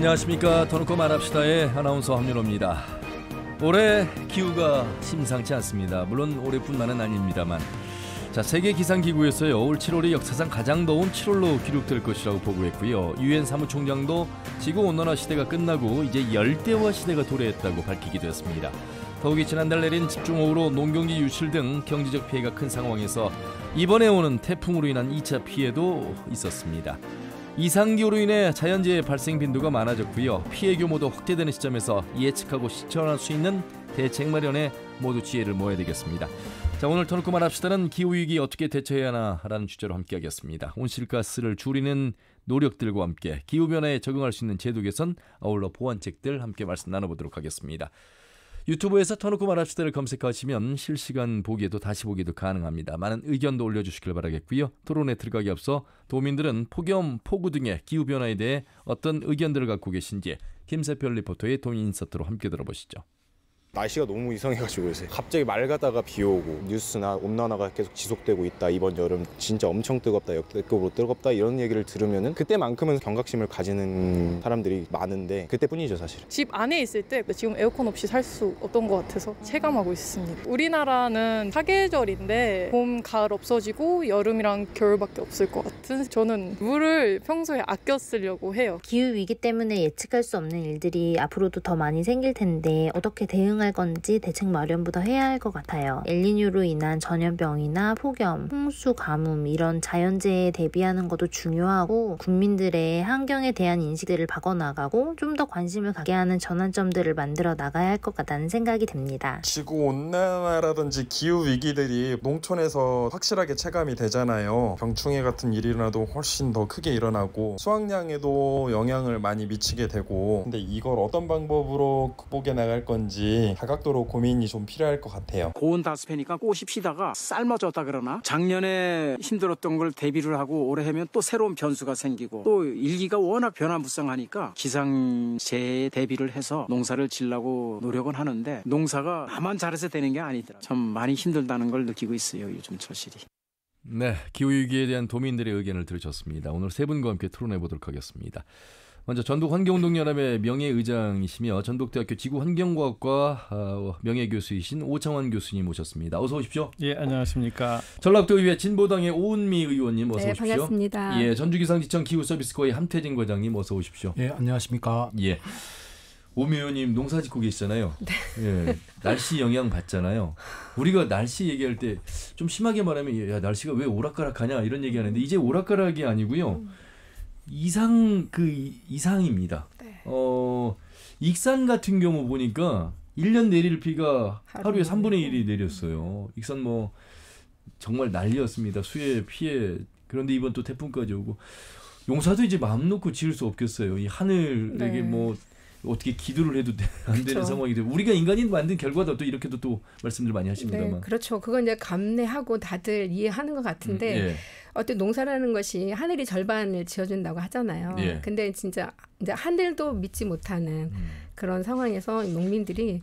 안녕하십니까. 더놓고 말합시다의 아나운서 함윤호입니다. 올해 기후가 심상치 않습니다. 물론 올해뿐만은 아닙니다만, 자, 세계 기상기구에서요, 올 7월이 역사상 가장 더운 7월로 기록될 것이라고 보고했고요. 유엔 사무총장도 지구 온난화 시대가 끝나고 이제 열대화 시대가 도래했다고 밝히기도 했습니다. 더욱이 지난달 내린 집중호우로 농경지 유출 등 경제적 피해가 큰 상황에서 이번에 오는 태풍으로 인한 2차 피해도 있었습니다. 이상기후로 인해 자연재해 발생 빈도가 많아졌고요. 피해 규모도 확대되는 시점에서 예측하고 실천할 수 있는 대책 마련에 모두 지혜를 모아야 되겠습니다. 자, 오늘 터놓고 말합시다는 기후위기 어떻게 대처해야 하나라는 주제로 함께하겠습니다. 온실가스를 줄이는 노력들과 함께 기후변화에 적응할 수 있는 제도 개선, 아울러 보완책들 함께 말씀 나눠보도록 하겠습니다. 유튜브에서 터놓고 말합시다를 검색하시면 실시간 보기에도 다시 보기도 가능합니다. 많은 의견도 올려주시길 바라겠고요. 토론에 들어가기 앞서 도민들은 폭염, 폭우 등의 기후변화에 대해 어떤 의견들을 갖고 계신지 김세별 리포터의 도민 인서트로 함께 들어보시죠. 날씨가 너무 이상해가지고 요새 갑자기 맑았다가 비 오고 뉴스나 온난화가 계속 지속되고 있다, 이번 여름 진짜 엄청 뜨겁다, 역대급으로 뜨겁다, 이런 얘기를 들으면은 그때만큼은 경각심을 가지는 사람들이 많은데 그때뿐이죠 사실. 집 안에 있을 때 지금 에어컨 없이 살 수 없던 것 같아서 체감하고 있습니다. 우리나라는 사계절인데 봄, 가을 없어지고 여름이랑 겨울밖에 없을 것 같은, 저는 물을 평소에 아껴 쓰려고 해요. 기후위기 때문에 예측할 수 없는 일들이 앞으로도 더 많이 생길 텐데 어떻게 대응할 건지 대책 마련부터 해야 할 것 같아요. 엘니뇨로 인한 전염병이나 폭염, 홍수, 가뭄 이런 자연재해에 대비하는 것도 중요하고, 국민들의 환경에 대한 인식들을 바꿔나가고 좀 더 관심을 갖게 하는 전환점들을 만들어 나가야 할 것 같다는 생각이 듭니다. 지구온난화라든지 기후위기들이 농촌에서 확실하게 체감이 되잖아요. 병충해 같은 일이라도 훨씬 더 크게 일어나고 수확량에도 영향을 많이 미치게 되고, 근데 이걸 어떤 방법으로 극복해 나갈 건지 다각도로 고민이 좀 필요할 것 같아요. 고온 다습해니까 꽃이 피다가 삶아졌다 그러나, 작년에 힘들었던 걸 대비를 하고 올해 하면 또 새로운 변수가 생기고, 또 일기가 워낙 변화무쌍하니까 기상재해에 대비를 해서 농사를 지려고 노력은 하는데, 농사가 나만 잘해서 되는 게 아니더라고요. 참 많이 힘들다는 걸 느끼고 있어요, 요즘 처실히. 네, 기후위기에 대한 도민들의 의견을 들으셨습니다. 오늘 세 분과 함께 토론해 보도록 하겠습니다. 먼저 전북환경운동연합의 명예의장이시며 전북대학교 지구환경과학과 명예교수이신 오창환 교수님 모셨습니다. 어서 오십시오. 예, 안녕하십니까. 전라도의회 진보당의 오은미 의원님 어서 오십시오. 반갑습니다. 예, 전주기상지청 기후서비스과의 함태진 과장님 어서 오십시오. 예, 안녕하십니까. 예, 오미 의원님 농사 짓고 계시잖아요. 네. 예, 날씨 영향 받잖아요. 우리가 날씨 얘기할 때 좀 심하게 말하면, 야, 날씨가 왜 오락가락하냐 이런 얘기하는데, 이제 오락가락이 아니고요. 이상입니다. 네. 익산 같은 경우 보니까 1년 내릴 비가 하루에 3분의 1이 내렸어요. 익산 뭐 정말 난리였습니다. 수해 피해. 그런데 이번 또 태풍까지 오고, 용사도 이제 마음 놓고 지을 수 없겠어요. 이 하늘에게 뭐 어떻게 기도를 해도 안 되는 상황이 돼요. 우리가 인간이 만든 결과다, 또 이렇게도 또 말씀들 많이 하십니다만. 네, 그렇죠. 그건 이제 감내하고 다들 이해하는 것 같은데, 예. 어떤 농사라는 것이 하늘이 절반을 지어준다고 하잖아요. 예. 근데 진짜 이제 하늘도 믿지 못하는 그런 상황에서 농민들이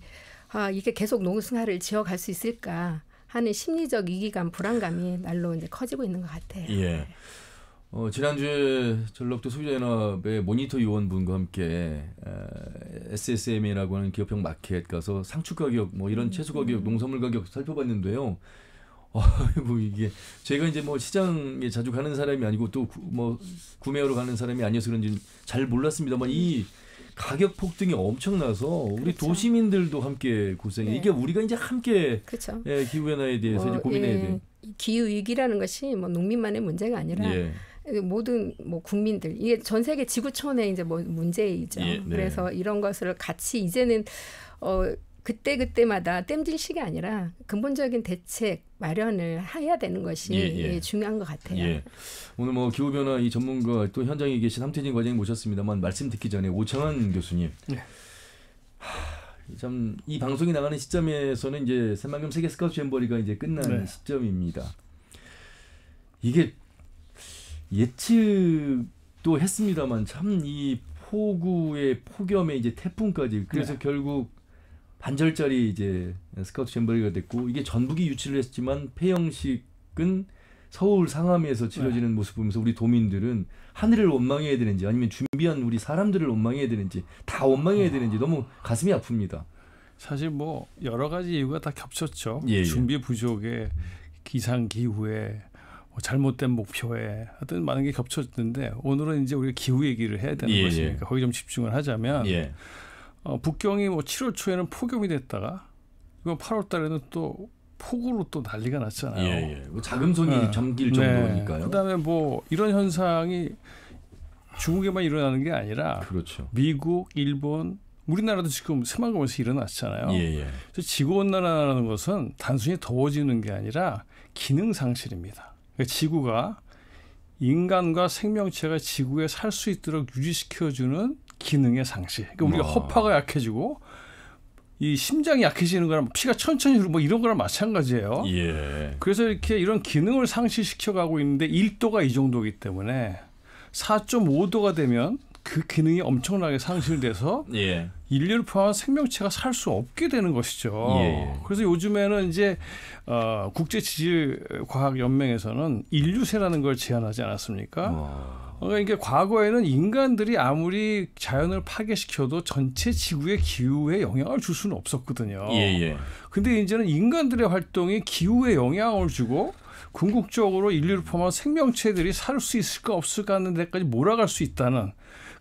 이게 계속 농사를 지어갈 수 있을까 하는 심리적 위기감, 불안감이 날로 이제 커지고 있는 것 같아요. 예. 지난주에 전라도 소비자연합의 모니터 요원분과 함께 SSM이라고 하는 기업형 마켓 가서 상추 가격, 뭐 이런 채소 가격, 농산물 가격 살펴봤는데요. 뭐 이게 제가 이제 뭐 시장에 자주 가는 사람이 아니고 또 뭐 구매하러 가는 사람이 아니어서 그런지 잘 몰랐습니다만, 이 가격 폭등이 엄청나서 우리 그렇죠. 도시민들도 함께 고생해. 이게 우리가 이제 함께 그렇죠. 기후 변화에 대해서 이제 고민해야 돼. 기후 위기라는 것이 뭐 농민만의 문제가 아니라 모든 뭐 국민들, 이게 전 세계 지구촌의 이제 뭐 문제이죠. 네. 그래서 이런 것을 같이 이제는 그때마다 땜질식이 아니라 근본적인 대책 마련을 해야 되는 것이 중요한 것 같아요. 예. 오늘 뭐 기후변화 이 전문가, 또 현장에 계신 함태진 과장님 모셨습니다만, 말씀 듣기 전에 오창환 교수님. 참 이 방송이 나가는 시점에서는 이제 새만금 세계 스카우트 잼버리가 이제 끝난 시점입니다. 이게 예측도 했습니다만, 참 이 폭우의 폭염에 이제 태풍까지, 그래서 결국 반절짜리 이제 스카우트 잼버리가 됐고, 이게 전북이 유치를 했지만 폐영식은 서울 상암에서 치러지는 모습 보면서 우리 도민들은 하늘을 원망해야 되는지 아니면 준비한 우리 사람들을 원망해야 되는지 다 원망해야 되는지 너무 가슴이 아픕니다. 사실 뭐 여러 가지 이유가 다 겹쳤죠. 예, 예. 준비 부족에 기상 기후에 잘못된 목표에 하여튼 많은 게 겹쳤는데 오늘은 이제 우리가 기후 얘기를 해야 되는 예, 것이니까 예. 거기 좀 집중을 하자면 예. 북경이 뭐 7월 초에는 폭염이 됐다가 이번 8월 달에는 또 폭우로 또 난리가 났잖아요. 예, 예. 뭐 자금손이 잠길 정도니까요. 그다음에 뭐 이런 현상이 중국에만 일어나는 게 아니라 그렇죠. 미국, 일본, 우리나라도 지금 새만금에서 일어났잖아요. 예, 예. 그래서 지구온난화라는 것은 단순히 더워지는 게 아니라 기능 상실입니다. 그러니까 지구가 인간과 생명체가 지구에 살 수 있도록 유지시켜주는 기능의 상실. 그러니까 우리가 허파가 약해지고 이 심장이 약해지는 거랑 피가 천천히 흐르고 뭐 이런 거랑 마찬가지예요. 예. 그래서 이렇게 이런 기능을 상실시켜 가고 있는데 1도가 이 정도이기 때문에 4.5도가 되면 그 기능이 엄청나게 상실돼서 예. 인류를 포함한 생명체가 살 수 없게 되는 것이죠. 예. 그래서 요즘에는 이제 국제지질과학연맹에서는 인류세라는 걸 제안하지 않았습니까? 그러니까 이게 과거에는 인간들이 아무리 자연을 파괴시켜도 전체 지구의 기후에 영향을 줄 수는 없었거든요. 예. 근데 이제는 인간들의 활동이 기후에 영향을 주고 궁극적으로 인류를 포함한 생명체들이 살 수 있을까 없을까 하는 데까지 몰아갈 수 있다는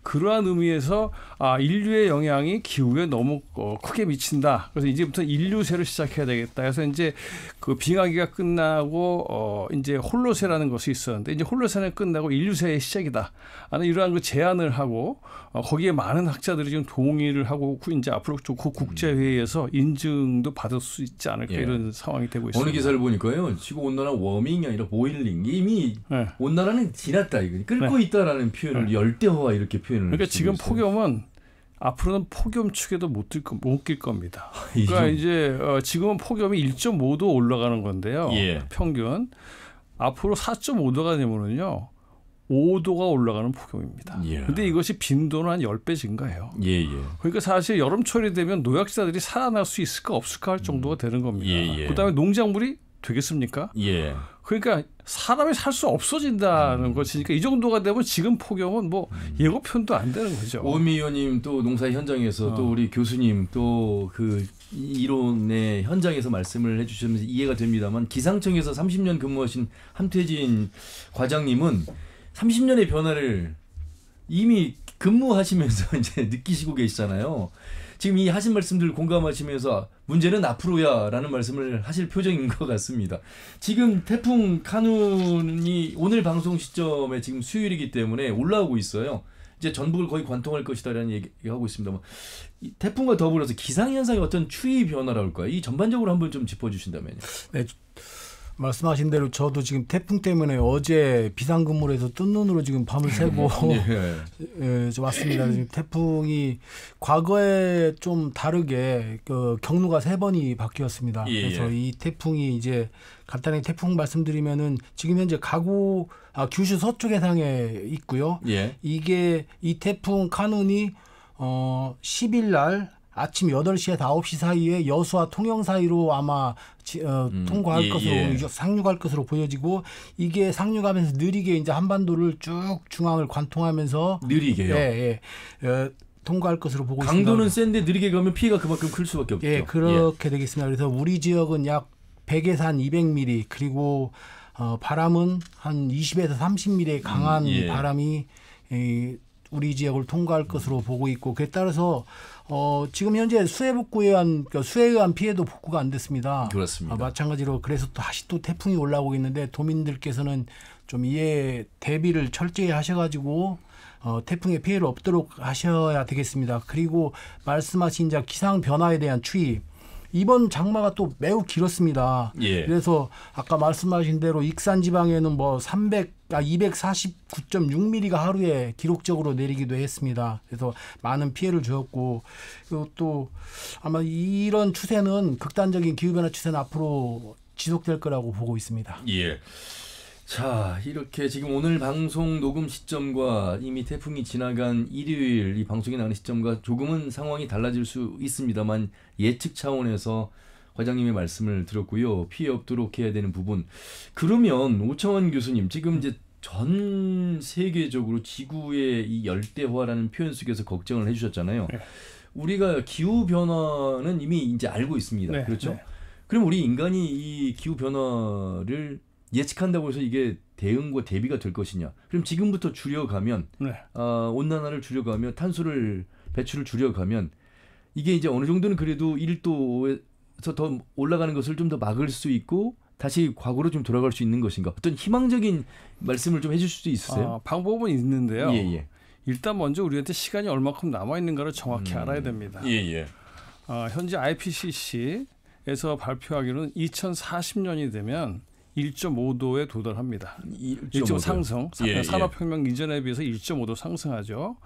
그러한 의미에서 인류의 영향이 기후에 너무 크게 미친다. 그래서 이제부터 인류세를 시작해야 되겠다. 그래서 이제 그 빙하기가 끝나고 이제 홀로세라는 것이 있었는데 이제 홀로세는 끝나고 인류세의 시작이다. 하는 이러한 그 제안을 하고 거기에 많은 학자들이 지금 동의를 하고 이제 앞으로 그 국제회의에서 인증도 받을 수 있지 않을까 이런 상황이 되고 있습니다. 어느 기사를 보니까요. 지구 온난화 워밍이 아니라 보일링. 이미 온난화는 지났다. 이거 끓고 있다라는 표현을 열대어와 이렇게 표현을. 그러니까 지금 있어요. 폭염은 앞으로는 폭염 축에도 못 낄 겁니다. 그러니까 이제 지금은 폭염이 1.5도 올라가는 건데요. 예. 평균 앞으로 4.5도가 되면은요 5도가 올라가는 폭염입니다. 그런데 이것이 빈도는 한 10배 증가해요. 예. 그러니까 사실 여름철이 되면 노약자들이 살아날 수 있을까 없을까 할 정도가 되는 겁니다. 예. 그다음에 농작물이 되겠습니까? 예. 그러니까 사람이 살 수 없어진다는 것이니까 이 정도가 되면 지금 폭염은 뭐 예고편도 안 되는 거죠. 오미 의원님 또 농사 현장에서 또 우리 교수님 또 그 이론의 현장에서 말씀을 해주시면서 이해가 됩니다만 기상청에서 30년 근무하신 함태진 과장님은 30년의 변화를 이미 근무하시면서 이제 느끼시고 계시잖아요. 지금 이 하신 말씀들 공감하시면서 문제는 앞으로야라는 말씀을 하실 표정인 것 같습니다. 지금 태풍 카눈이 오늘 방송 시점에 지금 수요일이기 때문에 올라오고 있어요. 이제 전북을 거의 관통할 것이다라는 얘기하고 있습니다. 이 태풍과 더불어서 기상현상의 어떤 추이 변화라 할까요? 이 전반적으로 한번 좀 짚어주신다면요. 네. 말씀하신 대로 저도 지금 태풍 때문에 어제 비상근무를 해서 뜬 눈으로 지금 밤을 새고 왔습니다. 지금 태풍이 과거에 좀 다르게 그 경로가 3번이 바뀌었습니다. 그래서 이 태풍이 이제 간단히 태풍 말씀드리면은 지금 현재 규슈 서쪽 해상에 있고요. 이게 이 태풍 카눈이 10일 날 아침 8시에서 9시 사이에 여수와 통영 사이로 아마 통과할 것으로 상륙할 것으로 보여지고 이게 상륙하면서 느리게 이제 한반도를 쭉 중앙을 관통하면서 느리게요. 통과할 것으로 보고 있습니다. 강도는 센데 느리게 가면 피해가 그만큼 클 수밖에 없죠. 그렇게 되겠습니다. 그래서 우리 지역은 약 100에서 한 200mm 그리고 바람은 한 20에서 30mm의 강한 바람이 우리 지역을 통과할 것으로 보고 있고 그에 따라서 지금 현재 수해에 의한 피해도 복구가 안 됐습니다. 그렇습니다. 마찬가지로 그래서 다시 또 태풍이 올라오고 있는데 도민들께서는 좀 이에 대비를 철저히 하셔가지고 태풍의 피해를 없도록 하셔야 되겠습니다. 그리고 말씀하신 이제 기상 변화에 대한 추이. 이번 장마가 또 매우 길었습니다. 그래서 아까 말씀하신 대로 익산 지방에는 뭐 249.6mm가 하루에 기록적으로 내리기도 했습니다. 그래서 많은 피해를 주었고 그리고 또 아마 이런 추세는 극단적인 기후변화 추세는 앞으로 지속될 거라고 보고 있습니다. 자, 이렇게 지금 오늘 방송 녹음 시점과 이미 태풍이 지나간 일요일 이 방송이 나가는 시점과 조금은 상황이 달라질 수 있습니다만 예측 차원에서 과장님의 말씀을 들었고요. 피해 없도록 해야 되는 부분. 그러면 오창원 교수님 지금 이제 전 세계적으로 지구의 이 열대화라는 표현 속에서 걱정을 해주셨잖아요. 네. 우리가 기후 변화는 이미 이제 알고 있습니다. 네. 그렇죠? 네. 그럼 우리 인간이 이 기후 변화를 예측한다고 해서 이게 대응과 대비가 될 것이냐? 그럼 지금부터 줄여가면 네. 온난화를 줄여가면 탄소를 배출을 줄여가면 이게 이제 어느 정도는 그래도 1도에서 더 올라가는 것을 좀 더 막을 수 있고 다시 과거로 좀 돌아갈 수 있는 것인가? 어떤 희망적인 말씀을 좀 해주실 수 있으세요? 방법은 있는데요. 예. 일단 먼저 우리한테 시간이 얼마큼 남아 있는가를 정확히 알아야 됩니다. 예. 현재 IPCC에서 발표하기로는 2040년이 되면 1.5도에 도달합니다. 1.5 상승. 산업혁명 이전에 비해서 1.5도 상승하죠.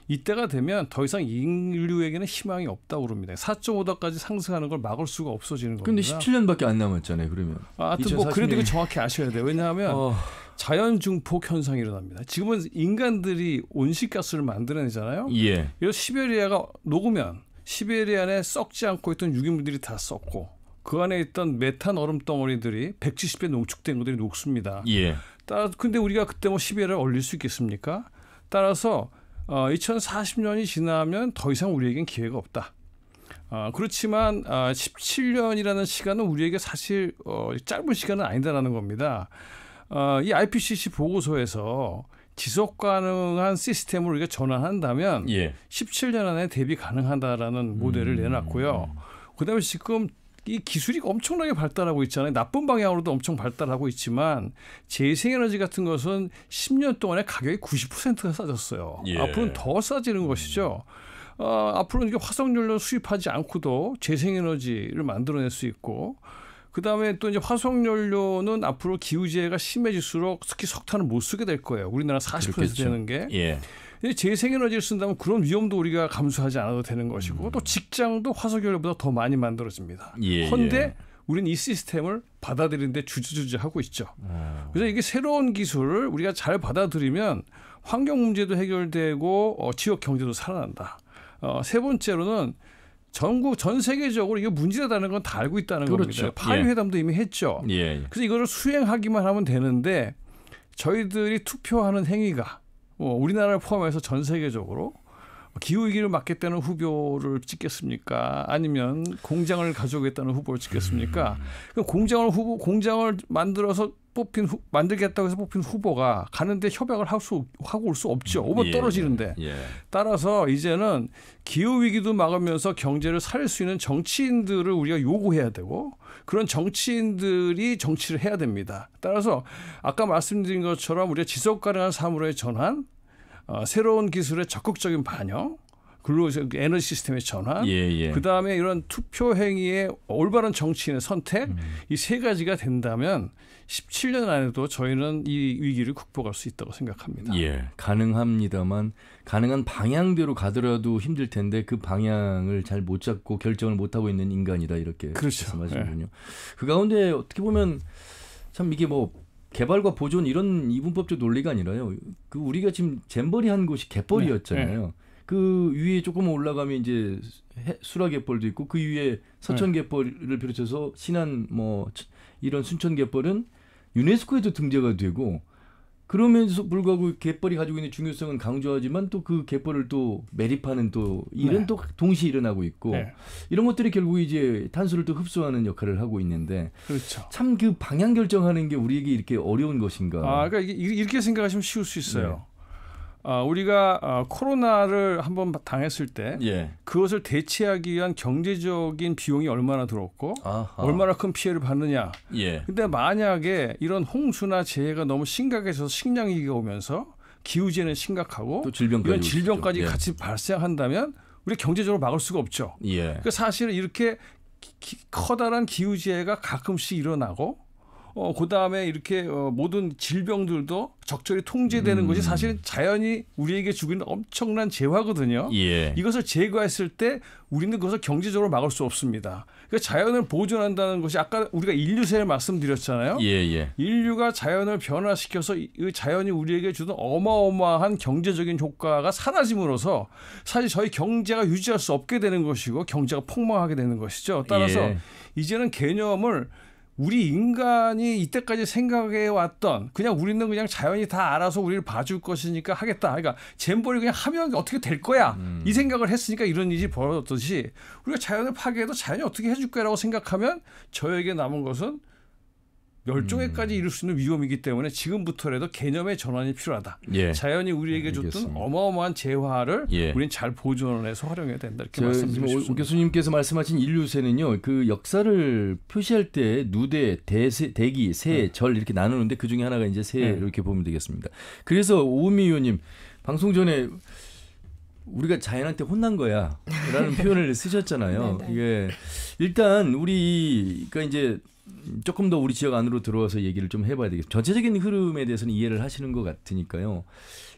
이때가 되면 더 이상 인류에게는 희망이 없다고 그럽니다. 4.5도까지 상승하는 걸 막을 수가 없어지는 겁니다. 근데 17년밖에 안 남았잖아요. 그러면. 하여튼 뭐 그래도 이거 정확히 아셔야 돼요. 왜냐하면 자연 증폭 현상이 일어납니다. 지금은 인간들이 온실가스를 만들어내잖아요. 예. 그래서 시베리아가 녹으면 시베리아 안에 썩지 않고 있던 유기물들이 다 썩고 그 안에 있던 메탄 얼음 덩어리들이 170배 농축된 것들이 녹습니다. 예. 근데 우리가 그때 뭐 시베리아를 얼릴 수 있겠습니까? 따라서 2040년이 지나면 더 이상 우리에겐 기회가 없다. 그렇지만 17년이라는 시간은 우리에게 사실 짧은 시간은 아니다라는 겁니다. 이 IPCC 보고서에서 지속 가능한 시스템을 우리가 전환한다면 17년 안에 대비 가능하다라는 모델을 내놨고요. 그다음에 지금 이 기술이 엄청나게 발달하고 있잖아요. 나쁜 방향으로도 엄청 발달하고 있지만 재생에너지 같은 것은 10년 동안에 가격이 90%가 싸졌어요. 앞으로는 더 싸지는 것이죠. 앞으로는 이게 화석연료 수입하지 않고도 재생에너지를 만들어낼 수 있고 그다음에 또 이제 화석연료는 앞으로 기후재해가 심해질수록 특히 석탄을 못 쓰게 될 거예요. 우리나라 40% 그렇겠죠. 되는 게. 재생에너지를 쓴다면 그런 위험도 우리가 감수하지 않아도 되는 것이고 또 직장도 화석연료보다 더 많이 만들어집니다. 그런데 우리는 이 시스템을 받아들이는데 주저하고 있죠. 그래서 이게 새로운 기술을 우리가 잘 받아들이면 환경 문제도 해결되고 지역 경제도 살아난다. 세 번째로는 전 세계적으로 이게 문제다는 건 다 알고 있다는 겁니다. 파리 회담도 이미 했죠. 그래서 이거를 수행하기만 하면 되는데 저희들이 투표하는 행위가 우리나라를 포함해서 전 세계적으로 기후위기를 막겠다는 후보를 찍겠습니까? 아니면 공장을 가져오겠다는 후보를 찍겠습니까? 그럼 공장을 만들어서 만들겠다고 해서 뽑힌 후보가 가는데 협약을 하고 올 수 없죠. 오면 떨어지는데. 따라서 이제는 기후위기도 막으면서 경제를 살릴 수 있는 정치인들을 우리가 요구해야 되고 그런 정치인들이 정치를 해야 됩니다. 따라서 아까 말씀드린 것처럼 우리가 지속가능한 사물의 전환, 새로운 기술의 적극적인 반영, 그리고 에너지 시스템의 전환, 그다음에 이런 투표 행위의 올바른 정치인의 선택, 이 세 가지가 된다면 17년 안에도 저희는 이 위기를 극복할 수 있다고 생각합니다. 가능합니다만 가능한 방향대로 가더라도 힘들 텐데 그 방향을 잘 못 잡고 결정을 못 하고 있는 인간이다 이렇게 말씀하시는군요. 그 가운데 어떻게 보면 참 이게 뭐 개발과 보존 이런 이분법적 논리가 아니라요. 그 우리가 지금 잼버리한 곳이 갯벌이었잖아요. 그 위에 조금 올라가면 이제 수라갯벌도 있고 그 위에 서천갯벌을 비롯해서 신안 뭐 이런 순천갯벌은 유네스코에도 등재가 되고 그러면서 불구하고 갯벌이 가지고 있는 중요성은 강조하지만 또 그 갯벌을 또 매립하는 또 일은 또 동시에 일어나고 있고 이런 것들이 결국 이제 탄소를 또 흡수하는 역할을 하고 있는데 참 그 방향 결정하는 게 우리에게 이렇게 어려운 것인가? 그러니까 이렇게 생각하시면 쉬울 수 있어요. 우리가 코로나를 한번 당했을 때 그것을 대체하기 위한 경제적인 비용이 얼마나 들었고 얼마나 큰 피해를 받느냐. 근데 만약에 이런 홍수나 재해가 너무 심각해서 식량위기가 오면서 기후재해는 심각하고 또 이런 질병까지 같이 발생한다면 우리 경제적으로 막을 수가 없죠. 그러니까 사실은 이렇게 커다란 기후재해가 가끔씩 일어나고 그다음에 이렇게 모든 질병들도 적절히 통제되는 것이 사실 자연이 우리에게 주고 있는 엄청난 재화거든요. 예. 이것을 제거했을 때 우리는 그것을 경제적으로 막을 수 없습니다. 그러니까 자연을 보존한다는 것이 아까 우리가 인류세를 말씀드렸잖아요. 예. 인류가 자연을 변화시켜서 이 자연이 우리에게 주는 어마어마한 경제적인 효과가 사라짐으로써 사실 저희 경제가 유지할 수 없게 되는 것이고 경제가 폭망하게 되는 것이죠. 따라서 이제는 개념을 우리 인간이 이때까지 생각해 왔던 그냥 우리는 그냥 자연이 다 알아서 우리를 봐줄 것이니까 하겠다. 그러니까 잼버리 그냥 하면 어떻게 될 거야. 이 생각을 했으니까 이런 일이 벌어졌듯이 우리가 자연을 파괴해도 자연이 어떻게 해줄 거라고 생각하면 저에게 남은 것은 멸종에까지 이룰 수 있는 위험이기 때문에 지금부터라도 개념의 전환이 필요하다. 예. 자연이 우리에게 줬던 어마어마한 재화를 우리는 잘 보존을 해서 활용해야 된다. 이렇게 말씀드리고 싶습니다. 오 교수님께서 말씀하신 인류세는요. 그 역사를 표시할 때 누대, 대기, 새, 절 이렇게 나누는데 그중에 하나가 이제 새 이렇게 보면 되겠습니다. 그래서 오은미 의원님 방송 전에 우리가 자연한테 혼난 거야 라는 표현을 쓰셨잖아요. 이게 일단 우리가 이제 조금 더 우리 지역 안으로 들어와서 얘기를 좀 해봐야 되겠습니다. 전체적인 흐름에 대해서는 이해를 하시는 것 같으니까요.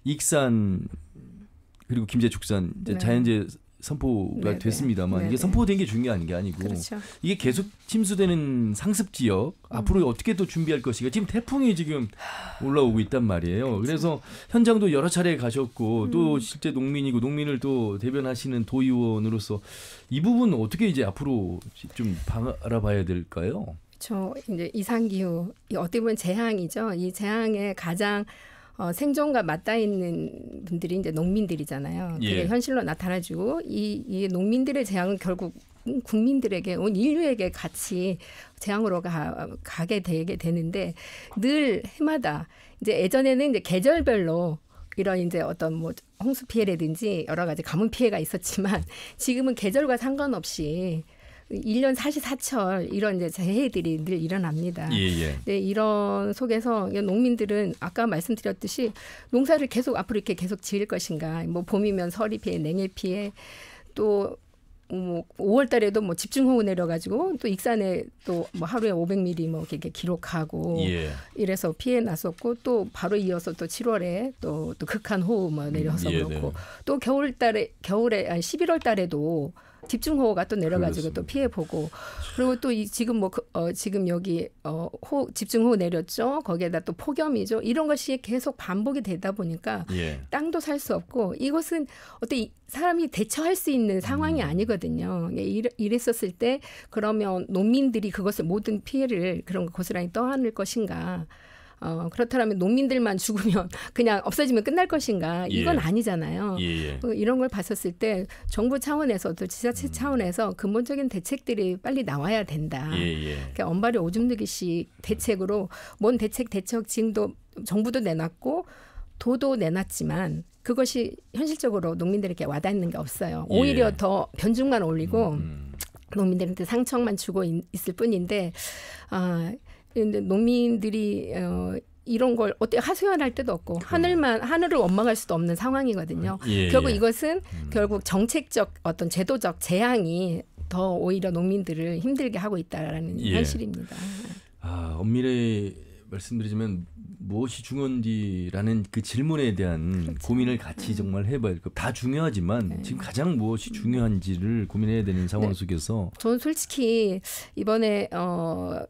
익산 그리고 김제축산 이제 자연재해 선포가 됐습니다만 이게 선포된 게 중요한 게 아니고 그렇죠. 이게 계속 침수되는 상습 지역 앞으로 어떻게 또 준비할 것이가 지금 태풍이 지금 올라오고 있단 말이에요. 그렇죠. 그래서 현장도 여러 차례 가셨고 또 실제 농민이고 농민을 또 대변하시는 도의원으로서 이 부분 어떻게 이제 앞으로 좀 바라봐야 될까요? 저 이제 이상기후 어떻게 보면 재앙이죠. 이 재앙에 가장 생존과 맞닿아 있는 분들이 이제 농민들이잖아요. 그게 현실로 나타나지고 이 농민들의 재앙은 결국 국민들에게 온 인류에게 같이 재앙으로 가게 되게 되는데 늘 해마다 이제 예전에는 이제 계절별로 이런 이제 어떤 뭐 홍수 피해라든지 여러 가지 가뭄 피해가 있었지만 지금은 계절과 상관없이 1년 사시사철 이런 이제 재해들이 늘 일어납니다. 네, 이런 속에서 농민들은 아까 말씀드렸듯이 농사를 계속 앞으로 이렇게 계속 지을 것인가. 뭐 봄이면 서리 피해, 냉해 피해, 또 뭐 5월 달에도 뭐 집중호우 내려가지고 또 익산에 또 뭐 하루에 500mm 뭐 이렇게 기록하고 이래서 피해 났었고 또 바로 이어서 또 7월에 또 극한 호우 뭐 내려서 그렇고 또 겨울에 11월 달에도 집중호우가 또 내려가지고 또 피해 보고 그리고 또 지금 뭐 지금 여기 집중호우 내렸죠. 거기에다 또 폭염이죠. 이런 것이 계속 반복이 되다 보니까 땅도 살 수 없고 이것은 어때 사람이 대처할 수 있는 상황이 아니거든요. 이랬었을 때 그러면 농민들이 그것을 모든 피해를 그런 거 고스란히 떠안을 것인가? 그렇다면 농민들만 죽으면 그냥 없어지면 끝날 것인가? 이건 아니잖아요. 이런 걸 봤었을 때 정부 차원에서도 지자체 차원에서 근본적인 대책들이 빨리 나와야 된다. 그러니까 언발이 오줌 누기식 대책으로 뭔 대책 지금도 정부도 내놨고 도도 내놨지만 그것이 현실적으로 농민들에게 와닿는 게 없어요. 오히려 더 변죽만 올리고 농민들한테 상처만 주고 있을 뿐인데 근데 농민들이 이런 걸 어떻게 하소연할 데도 없고 하늘을 원망할 수도 없는 상황이거든요. 결국 이것은 결국 정책적 어떤 제도적 재앙이 더 오히려 농민들을 힘들게 하고 있다라는 현실입니다. 엄밀히 말씀드리자면 무엇이 중요한지라는 그 질문에 대한 고민을 같이 정말 해봐야 될 거. 다 중요하지만 지금 가장 무엇이 중요한지를 고민해야 되는 상황 속에서 저는 솔직히 이번에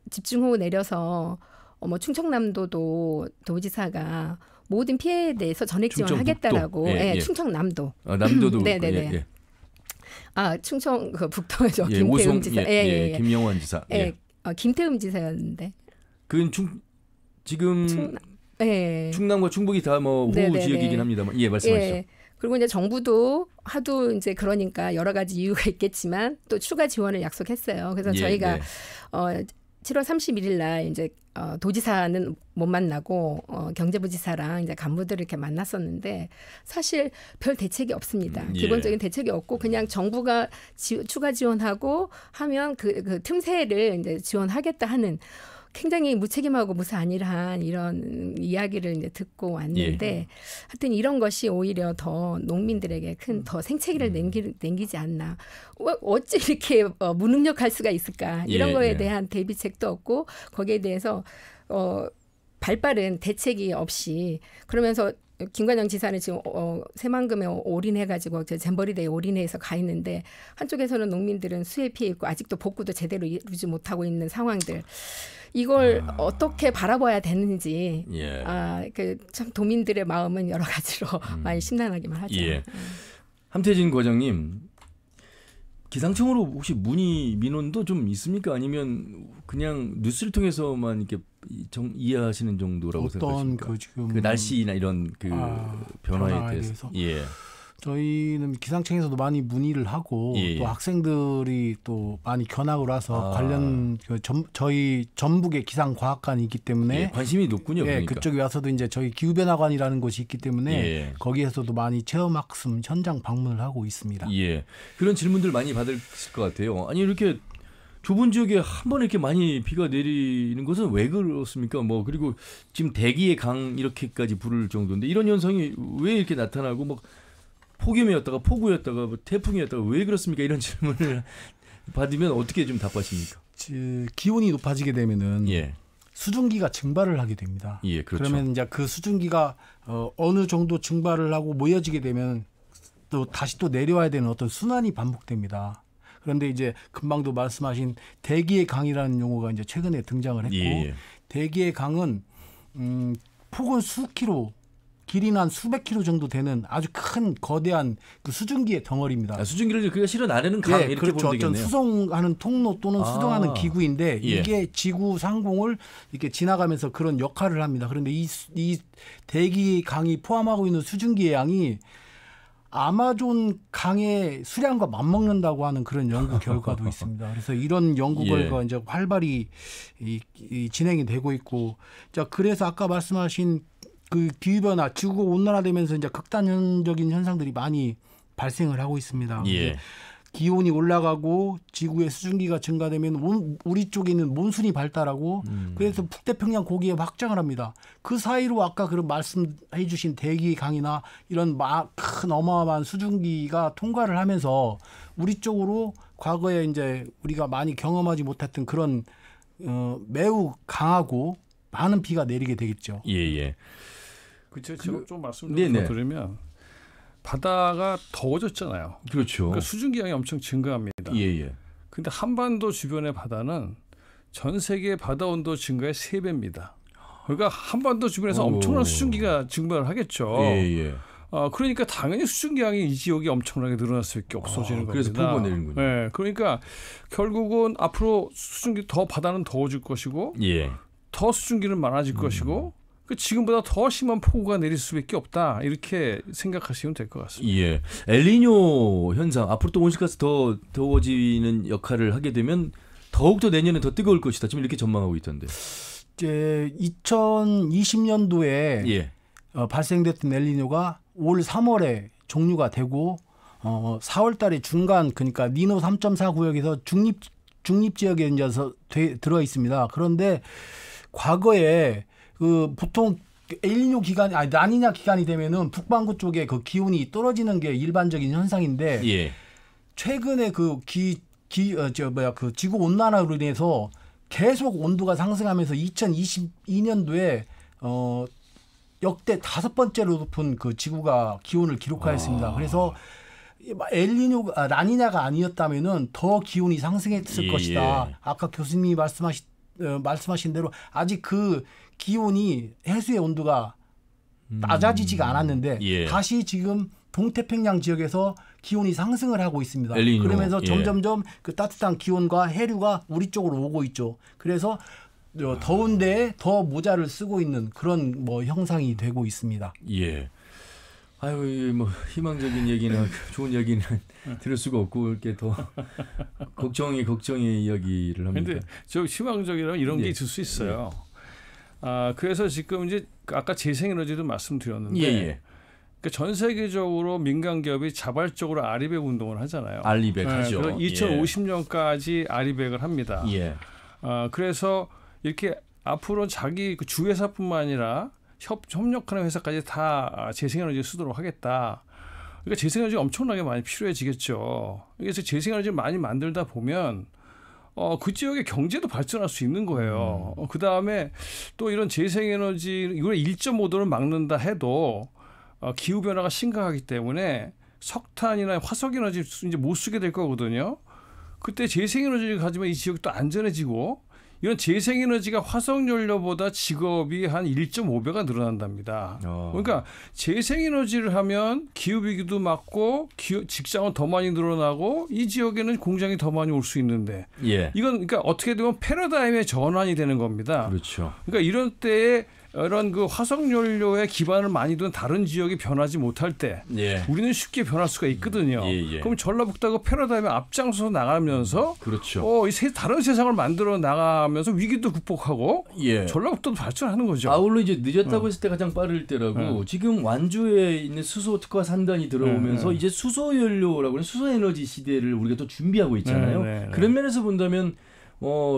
집중호우 내려서 뭐 충청남도도 도지사가 모든 피해에 대해서 전액 지원하겠다라고 충청남도 남도도 네네네. 충청 그 북도죠. 김태흠 지사. 김영환 지사. 김태흠 지사였는데. 그건 지금 충남과 충북이 다 뭐 호우 지역이긴 합니다만 말씀하시죠. 그리고 이제 정부도 하도 이제 그러니까 여러 가지 이유가 있겠지만 또 추가 지원을 약속했어요. 그래서 저희가 7월 31일 날 이제 도지사는 못 만나고 경제부지사랑 이제 간부들을 이렇게 만났었는데 사실 별 대책이 없습니다. 기본적인 대책이 없고 그냥 정부가 추가 지원하고 하면 그 틈새를 이제 지원하겠다 하는 굉장히 무책임하고 무사안일한 이런 이야기를 이제 듣고 왔는데 하여튼 이런 것이 오히려 더 농민들에게 큰 더 생채기를 남기지 않나. 어찌 이렇게 무능력할 수가 있을까. 이런 거에 대한 대비책도 없고 거기에 대해서 발빠른 대책이 없이 그러면서 김관영 지사는 지금 새만금에 올인해가지고 잼버리대에 올인해서 가 있는데 한쪽에서는 농민들은 수해 피해 있고 아직도 복구도 제대로 이루지 못하고 있는 상황들. 이걸 어떻게 바라봐야 되는지 참 도민들의 마음은 여러 가지로 많이 심란하기만 하죠. 함태진 과장님, 기상청으로 혹시 문의 민원도 좀 있습니까? 아니면 그냥 뉴스를 통해서만 이렇게 이해하시는 정도라고 생각하십니까? 그 날씨나 이런 그 변화에 대해서. 저희는 기상청에서도 많이 문의를 하고 또 학생들이 또 많이 견학을 와서 관련 저희 전북의 기상과학관이 있기 때문에 관심이 높군요. 그러니까. 그쪽에 와서도 이제 저희 기후변화관이라는 곳이 있기 때문에 거기에서도 많이 체험학습 현장 방문을 하고 있습니다. 그런 질문들 많이 받을 것 같아요. 아니 이렇게 좁은 지역에 한 번에 이렇게 많이 비가 내리는 것은 왜 그렇습니까? 뭐 그리고 지금 대기의 강 이렇게까지 부를 정도인데 이런 현상이 왜 이렇게 나타나고 뭐 폭염이었다가 폭우였다가 뭐 태풍이었다가 왜 그렇습니까? 이런 질문을 받으면 어떻게 좀 답하십니까? 기온이 높아지게 되면은 수증기가 증발을 하게 됩니다. 그렇죠. 그러면 이제 그 수증기가 어느 정도 증발을 하고 모여지게 되면 또 다시 또 내려와야 되는 어떤 순환이 반복됩니다. 그런데 이제 금방도 말씀하신 대기의 강이라는 용어가 이제 최근에 등장을 했고 대기의 강은 폭은 수킬로 길이는 한 수백 킬로 정도 되는 아주 큰 거대한 그 수증기의 덩어리입니다. 수증기를 그러니까 실어 나르는 강 이렇게 그렇죠. 보면 되겠네요. 수송하는 통로 또는 수송하는 기구인데 이게 지구 상공을 이렇게 지나가면서 그런 역할을 합니다. 그런데 이 대기 강이 포함하고 있는 수증기의 양이 아마존 강의 수량과 맞먹는다고 하는 그런 연구 결과도 있습니다. 그래서 이런 연구 결과가 이제 활발히 진행이 되고 있고, 자 그래서 아까 말씀하신 그 기후변화, 지구가 온난화되면서 이제 극단적인 현상들이 많이 발생을 하고 있습니다. 기온이 올라가고 지구의 수증기가 증가되면 우리 쪽에 있는 몬순이 발달하고 그래서 북태평양 고기에 확장을 합니다. 그 사이로 아까 그런 말씀해 주신 대기 강이나 이런 큰 어마어마한 수증기가 통과를 하면서 우리 쪽으로 과거에 이제 우리가 많이 경험하지 못했던 그런 매우 강하고 많은 비가 내리게 되겠죠. 그렇죠. 제가 좀 말씀 좀 드리면 바다가 더워졌잖아요. 그렇죠. 그러니까 수증기량이 엄청 증가합니다. 근데 한반도 주변의 바다는 전 세계 바다 온도 증가의 3배입니다. 그러니까 한반도 주변에서 엄청난 수증기가 증발을 하겠죠. 그러니까 당연히 수증기량이 이 지역이 엄청나게 늘어날 수밖에 없어지는 겁니다. 그래서 폭우가 내리는군요. 그러니까 결국은 앞으로 수증기 더 바다는 더워질 것이고 더 수증기는 많아질 것이고 지금보다 더 심한 폭우가 내릴 수밖에 없다. 이렇게 생각하시면 될 것 같습니다. 엘니뇨 현상 앞으로 또 온실가스 더 더워지는 역할을 하게 되면 더욱더 내년에 더 뜨거울 것이다. 지금 이렇게 전망하고 있던데. 이제 2020년도에 발생됐던 엘니뇨가 올 3월에 종료가 되고 4월 달에 중간 그러니까 니노 3.4 구역에서 중립 지역에 이제 들어 있습니다. 그런데 과거에 그 보통 엘니뇨 기간이 라니냐 기간이 되면은 북반구 쪽에 그 기온이 떨어지는 게 일반적인 현상인데 최근에 그 지구 온난화로 인해서 계속 온도가 상승하면서 2022년도에 역대 5번째로 높은 그 지구가 기온을 기록하였습니다. 그래서 엘니뇨 라니냐가 아니었다면은 더 기온이 상승했을 것이다. 아까 교수님이 말씀하신 대로 아직 그 기온이 해수의 온도가 낮아지지가 않았는데 다시 지금 동태평양 지역에서 기온이 상승을 하고 있습니다. 엘니뇨. 그러면서 점점점 그 따뜻한 기온과 해류가 우리 쪽으로 오고 있죠. 그래서 더운 데에 더 모자를 쓰고 있는 그런 뭐 형상이 되고 있습니다. 아유, 뭐 희망적인 얘기나 좋은 얘기는 들을 수가 없고 이렇게 더 걱정의 이야기를 합니다. 그런데 저 희망적이라면 이런 게 있을 수 있어요. 그래서 지금 이제 아까 재생에너지도 말씀드렸는데 그러니까 전 세계적으로 민간 기업이 자발적으로 아리백 운동을 하잖아요. 아리백 하죠. 2050년까지 아리백을 합니다. 그래서 이렇게 앞으로 자기 그 주회사뿐만 아니라 협력하는 회사까지 다 재생에너지를 쓰도록 하겠다. 그러니까 재생에너지가 엄청나게 많이 필요해지겠죠. 그래서 재생에너지를 많이 만들다 보면 그 지역의 경제도 발전할 수 있는 거예요. 그 다음에 또 이런 재생에너지 이걸 1.5도를 막는다 해도 기후 변화가 심각하기 때문에 석탄이나 화석에너지 이제 못 쓰게 될 거거든요. 그때 재생에너지를 가지면 이 지역이 또 안전해지고 이런 재생에너지가 화석연료보다 직업이 한 1.5배가 늘어난답니다. 그러니까 재생에너지를 하면 기후위기도 막고 직장은 더 많이 늘어나고 이 지역에는 공장이 더 많이 올 수 있는데 예. 이건 그러니까 어떻게 되면 패러다임의 전환이 되는 겁니다. 그렇죠. 그러니까 이런 때에 이런 그 화석연료에 기반을 많이 둔 다른 지역이 변하지 못할 때 예. 우리는 쉽게 변할 수가 있거든요. 예. 그럼 전라북도가 패러다임에 앞장서서 나가면서 그렇죠. 다른 세상을 만들어 나가면서 위기도 극복하고 예. 전라북도도 발전하는 거죠. 아울러 이제 늦었다고 했을 때 가장 빠를 때라고 지금 완주에 있는 수소 특화 산단이 들어오면서 이제 수소 연료라고 하는 수소 에너지 시대를 우리가 또 준비하고 있잖아요. 그런 면에서 본다면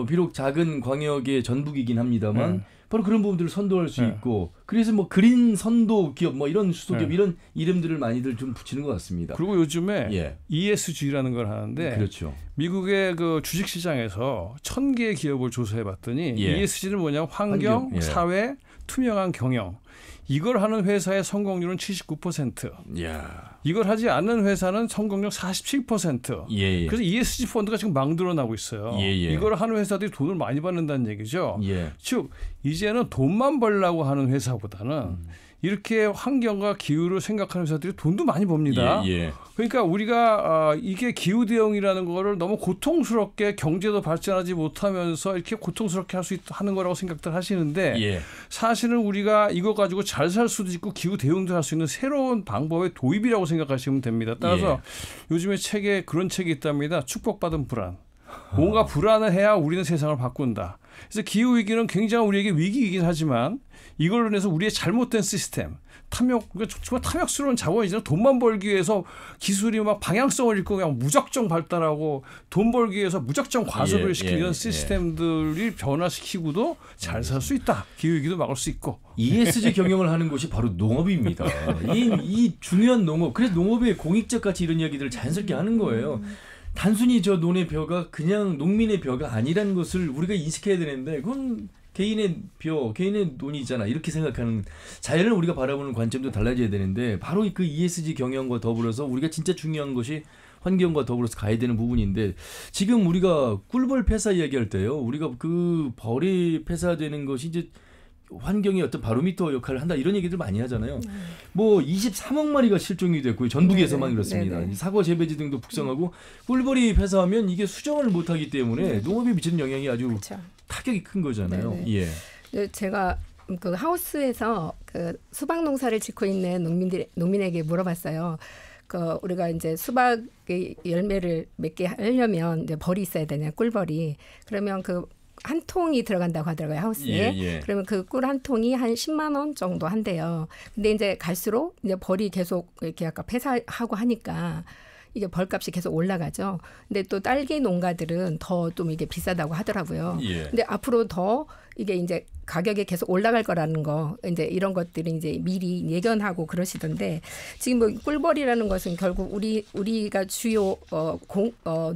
비록 작은 광역의 전북이긴 합니다만 바로 그런 부분들을 선도할 수 있고 그래서 뭐 그린 선도 기업 뭐 이런 수소기업 이런 이름들을 많이들 좀 붙이는 것 같습니다. 그리고 요즘에 ESG라는 걸 하는데 그렇죠. 미국의 그 주식시장에서 1,000개의 기업을 조사해봤더니 ESG는 뭐냐면 환경, 사회, 투명한 경영. 이걸 하는 회사의 성공률은 79%. 이걸 하지 않는 회사는 성공률 47%. 그래서 ESG 펀드가 지금 막 늘어나고 있어요. 이걸 하는 회사들이 돈을 많이 받는다는 얘기죠. 즉 이제는 돈만 벌려고 하는 회사보다는 이렇게 환경과 기후를 생각하는 회사들이 돈도 많이 법니다. 그러니까 우리가 이게 기후 대응이라는 거를 너무 고통스럽게 경제도 발전하지 못하면서 이렇게 고통스럽게 할 수 하는 거라고 생각들 하시는데 사실은 우리가 이거 가지고 잘 살 수도 있고 기후 대응도 할 수 있는 새로운 방법의 도입이라고 생각하시면 됩니다. 따라서 요즘에 책에 그런 책이 있답니다. 축복받은 불안. 뭔가 불안을 해야 우리는 세상을 바꾼다. 그래서 기후위기는 굉장히 우리에게 위기이긴 하지만 이걸로 인해서 우리의 잘못된 시스템, 탐욕, 그러니까 정말 탐욕스러운 자원이잖아요. 돈만 벌기 위해서 기술이 막 방향성을 잃고 그냥 무작정 발달하고 돈 벌기 위해서 무작정 과속을 시키는 이런 시스템들이 변화시키고도 잘 살 수 있다. 기후위기도 막을 수 있고. ESG 경영을 하는 곳이 바로 농업입니다. 이 중요한 농업. 그래서 농업의 공익적 가치 이런 이야기들을 자연스럽게 하는 거예요. 단순히 저 논의 벼가 그냥 농민의 벼가 아니라는 것을 우리가 인식해야 되는데 그건 개인의 벼, 개인의 논이잖아. 이렇게 생각하는 자연을 우리가 바라보는 관점도 달라져야 되는데 바로 그 ESG 경영과 더불어서 우리가 진짜 중요한 것이 환경과 더불어서 가야 되는 부분인데 지금 우리가 꿀벌 폐사 이야기할 때요. 우리가 그 벌이 폐사되는 것이 이제 환경의 어떤 바로미터 역할을 한다 이런 얘기들 많이 하잖아요. 뭐 23억 마리가 실종이 됐고요. 전북에서만 그렇습니다. 사과 재배지 등도 북상하고 꿀벌이 폐사하면 이게 수정을 못하기 때문에 농업에 미치는 영향이 아주 타격이 큰 거잖아요. 제가 그 하우스에서 그 수박 농사를 짓고 있는 농민에게 물어봤어요. 그 우리가 이제 수박의 열매를 맺게 하려면 이제 벌이 있어야 되냐, 꿀벌이. 그러면 그 한 통이 들어간다고 하더라고요, 하우스에. 그러면 그 꿀 한 통이 한 10만 원 정도 한대요. 근데 이제 갈수록 이제 벌이 계속 이렇게 아까 폐사하고 하니까 이게 벌값이 계속 올라가죠. 근데 또 딸기 농가들은 더 좀 이게 비싸다고 하더라고요. 근데 앞으로 더 이게 이제 가격이 계속 올라갈 거라는 거, 이제 이런 것들이 이제 미리 예견하고 그러시던데 지금 뭐 꿀벌이라는 것은 결국 우리가 주요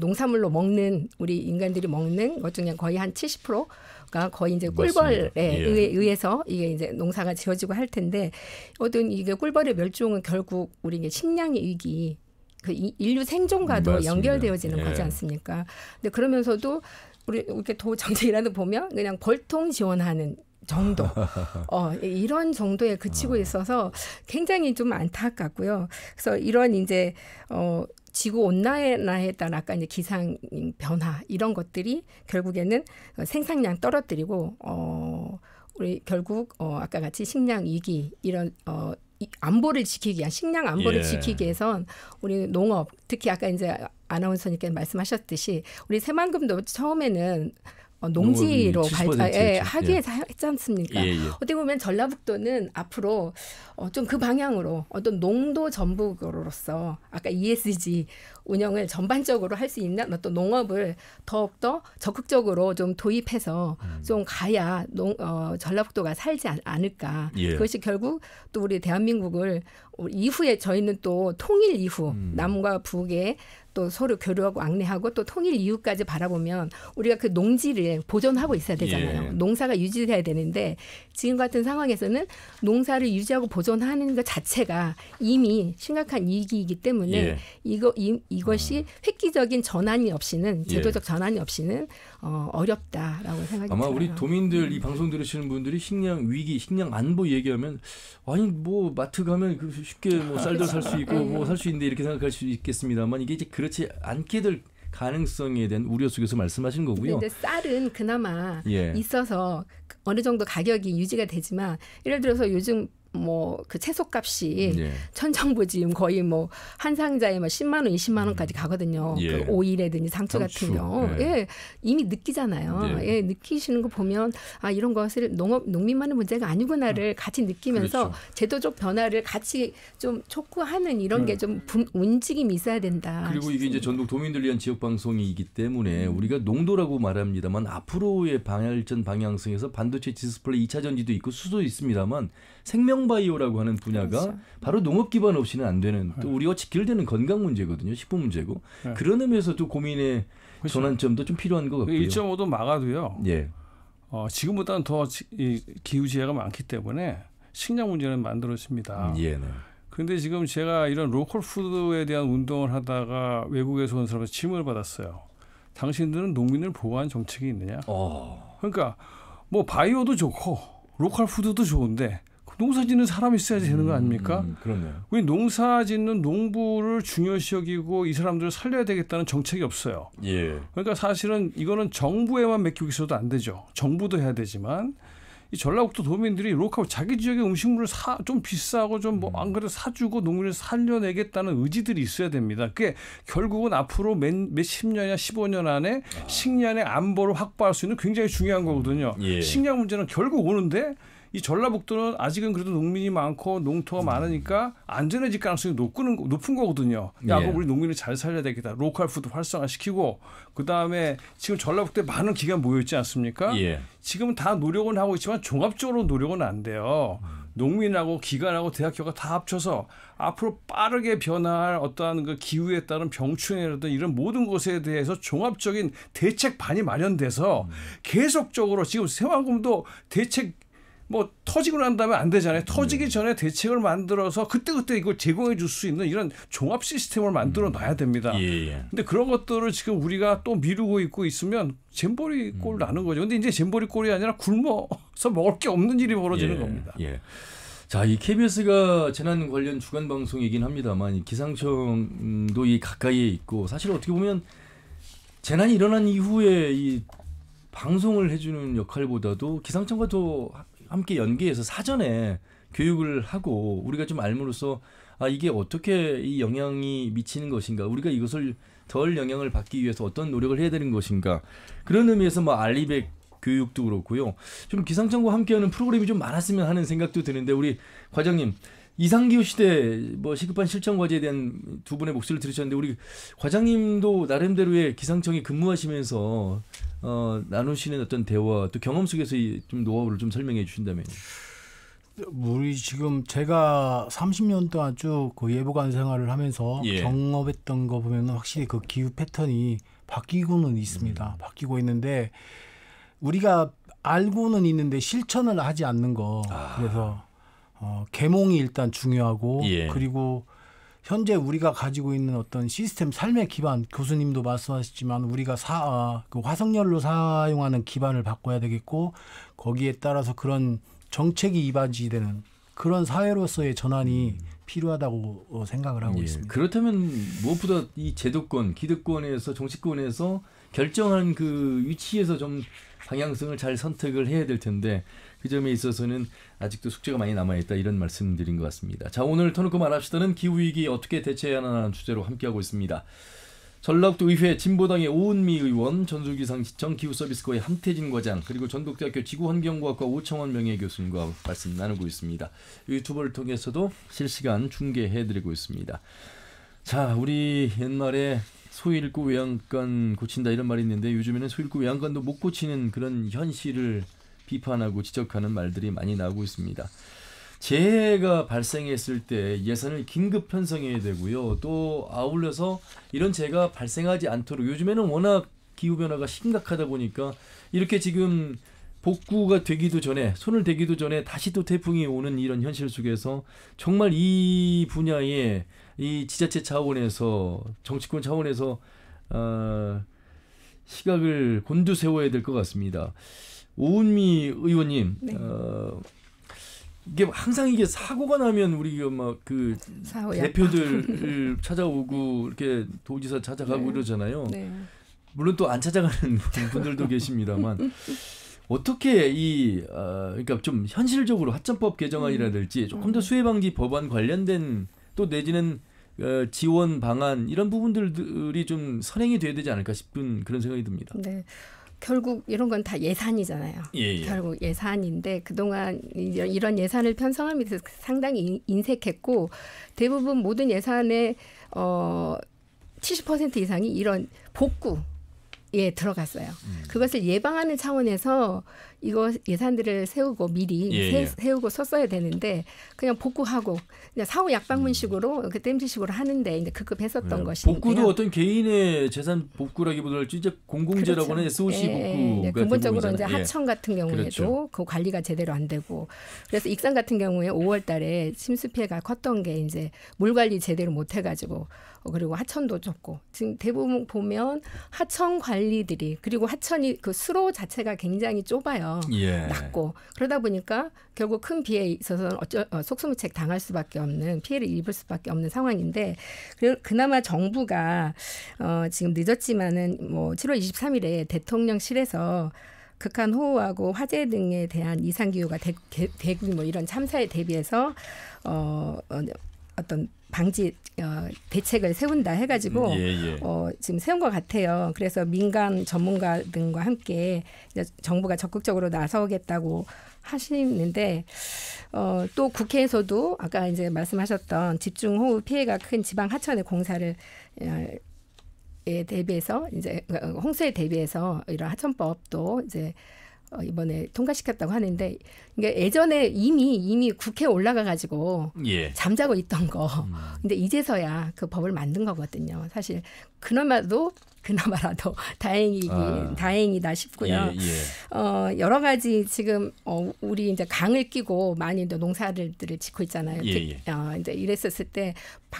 농산물로 먹는 우리 인간들이 먹는 것 중에 거의 한 70%가 거의 이제 꿀벌에 의해서 이게 이제 농사가 지어지고 할 텐데 어떤 이게 꿀벌의 멸종은 결국 우리 이게 식량의 위기. 그 인류 생존과도 연결되어지는 거지 않습니까? 근데 그러면서도 우리 이렇게 도 정책이라도 보면 그냥 벌통 지원하는 정도 이런 정도에 그치고 있어서 굉장히 좀 안타깝고요. 그래서 이런 이제 지구 온난화에 따른 아까 이제 기상 변화 이런 것들이 결국에는 생산량 떨어뜨리고 우리 결국 아까 같이 식량 위기 이런 안보를 지키기 위한 식량 안보를 지키기 위해선 우리 농업 특히 아까 이제 아나운서님께서 말씀하셨듯이 우리 새만금도 처음에는 농지로 농업이 70% 하기 위해서 했지 않습니까? 어떻게 보면 전라북도는 앞으로 좀 그 방향으로 어떤 농도 전북으로서 아까 ESG 운영을 전반적으로 할 수 있는 어떤 농업을 더욱더 적극적으로 좀 도입해서 좀 가야 전라북도가 살지 않을까. 그것이 결국 또 우리 대한민국을 이후에 저희는 또 통일 이후 남과 북에 또 서로 교류하고 왕래하고 또 통일 이후까지 바라보면 우리가 그 농지를 보존하고 있어야 되잖아요. 농사가 유지돼야 되는데 지금 같은 상황에서는 농사를 유지하고 보존하는 것 자체가 이미 심각한 위기이기 때문에 이것이 획기적인 전환이 없이는 제도적 전환이 없이는 어렵다라고 생각이 들어요. 아마 우리 도민들 이 방송 들으시는 분들이 식량 위기, 식량 안보 얘기하면 아니 뭐 마트 가면 쉽게 뭐 쌀도 살 수 있고 뭐 살 수 있는데 이렇게 생각할 수 있겠습니다만 이게 이제 그렇지 않게 될 가능성에 대한 우려 속에서 말씀하신 거고요. 그런데 쌀은 그나마 있어서 어느 정도 가격이 유지가 되지만 예를 들어서 요즘 뭐 그 채소값이 천정부지 거의 뭐 한 상자에 뭐 10만 원, 20만 원까지 가거든요. 그 오일이라든지 상추 같은 경우 이미 느끼잖아요. 느끼시는 거 보면 아 이런 것을 농민만의 문제가 아니구나를 같이 느끼면서 제도적 변화를 같이 좀 촉구하는 이런 게 좀 움직임이 있어야 된다. 그리고 이게 이제 전북 도민들 위한 지역 방송이기 때문에 우리가 농도라고 말합니다만 앞으로의 발전 방향성에서 반도체 디스플레이 2차 전지도 있고 수도 있습니다만 생명바이오라고 하는 분야가 바로 농업 기반 없이는 안 되는 또 우리가 지켜야 되는 건강 문제거든요. 식품 문제고. 그런 의미에서도 고민의 전환점도 좀 필요한 것 같고요. 1.5도 막아도요. 지금보다는 더 기후지혜가 많기 때문에 식량 문제는 만들어집니다. 그런데 지금 제가 이런 로컬 푸드에 대한 운동을 하다가 외국에서 온 사람한테 질문을 받았어요. 당신들은 농민을 보호하는 정책이 있느냐? 그러니까 뭐 바이오도 좋고 로컬 푸드도 좋은데 농사 짓는 사람이 있어야지 되는 거 아닙니까? 그렇네요. 우리 농사 짓는 농부를 중요시 여기고 이 사람들을 살려야 되겠다는 정책이 없어요. 그러니까 사실은 이거는 정부에만 맡기고 있어도 안 되죠. 정부도 해야 되지만 이 전라북도 도민들이 로컬 자기 지역의 음식물을 좀 비싸고 좀 뭐 안 그래도 사주고 농민을 살려내겠다는 의지들이 있어야 됩니다. 그게 결국은 앞으로 몇십 년이나 15년 안에 식량의 안보를 확보할 수 있는 굉장히 중요한 거거든요. 식량 문제는 결국 오는데 이 전라북도는 아직은 그래도 농민이 많고 농토가 많으니까 안전해질 가능성이 높은 거거든요. 그럼 우리 농민을 잘 살려야 되겠다. 로컬 푸드 활성화시키고 그다음에 지금 전라북도에 많은 기관 모여있지 않습니까? 지금은 다 노력은 하고 있지만 종합적으로 노력은 안 돼요. 농민하고 기관하고 대학교가 다 합쳐서 앞으로 빠르게 변화할 어떠한 그 기후에 따른 병충해라든 이런 모든 것에 대해서 종합적인 대책반이 마련돼서 계속적으로 지금 새만금도 대책 뭐 터지고 난 다음에 안 되잖아요. 터지기 전에 대책을 만들어서 그때그때 이걸 제공해 줄 수 있는 이런 종합 시스템을 만들어 놔야 됩니다. 근데 그런 것들을 지금 우리가 또 미루고 있으면 잼버리 꼴 나는 거죠. 근데 이제 잼버리 꼴이 아니라 굶어서 먹을 게 없는 일이 벌어지는 겁니다. 자, 이 KBS가 재난 관련 주간 방송이긴 합니다만 이 기상청도 이 가까이에 있고 사실 어떻게 보면 재난이 일어난 이후에 이 방송을 해주는 역할보다도 기상청과 더 함께 연계해서 사전에 교육을 하고 우리가 좀 알므로써 아 이게 어떻게 이 영향이 미치는 것인가 우리가 이것을 덜 영향을 받기 위해서 어떤 노력을 해야 되는 것인가 그런 의미에서 뭐 알리백 교육도 그렇고요. 좀 기상청과 함께하는 프로그램이 좀 많았으면 하는 생각도 드는데 우리 과장님 이상기후 시대 뭐 시급한 실천 과제에 대한 두 분의 목소리를 들으셨는데 우리 과장님도 나름대로의 기상청에 근무하시면서 나누시는 어떤 대화 또 경험 속에서 좀 노하우를 좀 설명해 주신다면요. 우리 지금 제가 30년 동안 쭉 그 예보관 생활을 하면서 경험했던 거 보면 확실히 그 기후 패턴이 바뀌고는 있습니다. 바뀌고 있는데 우리가 알고는 있는데 실천을 하지 않는 거 그래서 계몽이 일단 중요하고 그리고 현재 우리가 가지고 있는 어떤 시스템 삶의 기반 교수님도 말씀하셨지만 우리가 그 화석연료 사용하는 기반을 바꿔야 되겠고 거기에 따라서 그런 정책이 이바지되는 그런 사회로서의 전환이 필요하다고 생각을 하고 있습니다. 그렇다면 무엇보다 이 제도권, 기득권에서 정치권에서 결정한 그 위치에서 좀 방향성을 잘 선택을 해야 될 텐데 그 점에 있어서는 아직도 숙제가 많이 남아있다 이런 말씀드린 것 같습니다. 자 오늘 터놓고 말합시다는 기후위기 어떻게 대처해야 하는 주제로 함께하고 있습니다. 전라북도 의회 진보당의 오은미 의원, 전주기상시청 기후서비스과의 함태진 과장, 그리고 전북대학교 지구환경과학과 오청원 명예교수님과 말씀 나누고 있습니다. 유튜브를 통해서도 실시간 중계해드리고 있습니다. 자, 우리 옛말에 소 잃고 외양간 고친다 이런 말이 있는데 요즘에는 소 잃고 외양간도 못 고치는 그런 현실을 비판하고 지적하는 말들이 많이 나오고 있습니다. 재해가 발생했을 때 예산을 긴급 편성해야 되고요. 또 아울러서 이런 재해가 발생하지 않도록 요즘에는 워낙 기후변화가 심각하다 보니까 이렇게 지금 복구가 되기도 전에 손을 대기도 전에 다시 또 태풍이 오는 이런 현실 속에서 정말 이 분야에 이 지자체 차원에서 정치권 차원에서 시각을 곤두세워야 될 것 같습니다. 오은미 의원님, 네. 이게 항상 이게 사고가 나면 우리 막 그 대표들 찾아오고 이렇게 도지사 찾아가고 네. 이러잖아요. 네. 물론 또 안 찾아가는 분들도 계십니다만 어떻게 그러니까 좀 현실적으로 하천법 개정안이라든지 조금 더 수해 방지 법안 관련된 또 내지는 지원 방안 이런 부분들이 좀 선행이 돼야 되지 않을까 싶은 그런 생각이 듭니다. 네. 결국 이런 건 다 예산이잖아요. 예. 결국 예산인데 그동안 이런 예산을 편성하면서 상당히 인색했고 대부분 모든 예산의 70% 이상이 이런 복구에 들어갔어요. 그것을 예방하는 차원에서 이거 예산들을 세우고 미리 세우고 썼어야 되는데 그냥 복구하고 그냥 사후 약방문식으로 땜질식으로 하는데 이제 급급했었던 것이고요. 복구도 어떤 개인의 재산 복구라기보다는 진짜 공공재라고 하는 SOC 복구가 근본적으로 이제 하천 같은 경우에도 그렇죠. 그 관리가 제대로 안 되고 그래서 익산 같은 경우에 5월달에 침수 피해가 컸던 게 이제 물 관리 제대로 못 해가지고 그리고 하천도 좁고 지금 대부분 보면 하천 관리들이 그리고 하천이 그 수로 자체가 굉장히 좁아요. 낮고 그러다 보니까 결국 큰 비에 있어서는 속수무책 당할 수밖에 없는 피해를 입을 수밖에 없는 상황인데 그나마 정부가 지금 늦었지만은 뭐 7월 23일에 대통령실에서 극한 호우하고 화재 등에 대한 이상기후가 대규모 이런 참사에 대비해서 어떤 방지 대책을 세운다 해가지고 지금 세운 것 같아요. 그래서 민간 전문가 등과 함께 이제 정부가 적극적으로 나서겠다고 하시는데 또 국회에서도 아까 이제 말씀하셨던 집중호우 피해가 큰 지방 하천의 공사를 대비해서 이제 홍수에 대비해서 이런 하천법도 이제 이번에 통과시켰다고 하는데 이게 예전에 이미 국회에 올라가 가지고 잠자고 있던 거. 근데 이제서야 그 법을 만든 거거든요. 사실 그나마라도 다행이다 싶고요. 여러 가지 지금 우리 이제 강을 끼고 많이 농사들을 짓고 있잖아요. 이제 이랬었을 때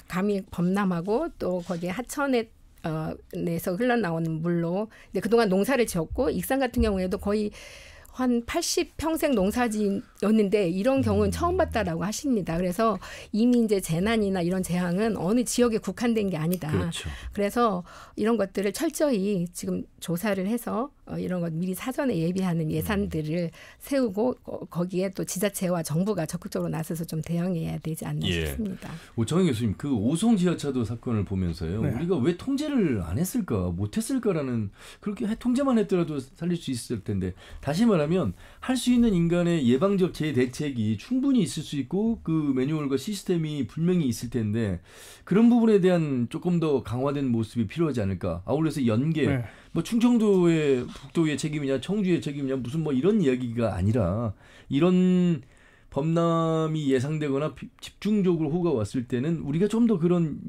감이 범람하고 또 거기에 하천에 내서 흘러나오는 물로 근데 그동안 농사를 지었고 익산 같은 경우에도 거의 한 80평생 농사지였는데 이런 경우는 처음 봤다라고 하십니다. 그래서 이미 이제 재난이나 이런 재앙은 어느 지역에 국한된 게 아니다. 그렇죠. 그래서 이런 것들을 철저히 지금 조사를 해서 이런 것 미리 사전에 예비하는 예산들을 세우고 거기에 또 지자체와 정부가 적극적으로 나서서 좀 대응해야 되지 않나 싶습니다. 오청원 교수님, 그 오송 지하차도 사건을 보면서요. 우리가 왜 통제를 안 했을까, 못했을까라는 그렇게 통제만 했더라도 살릴 수 있을 텐데 다시 말하면 할 수 있는 인간의 예방적 재대책이 충분히 있을 수 있고 그 매뉴얼과 시스템이 분명히 있을 텐데 그런 부분에 대한 조금 더 강화된 모습이 필요하지 않을까. 아울러서 연계, 뭐 충청도의 북도의 책임이냐 청주의 책임이냐 무슨 뭐 이런 이야기가 아니라 이런 범람이 예상되거나 집중적으로 호우가 왔을 때는 우리가 좀 더 그런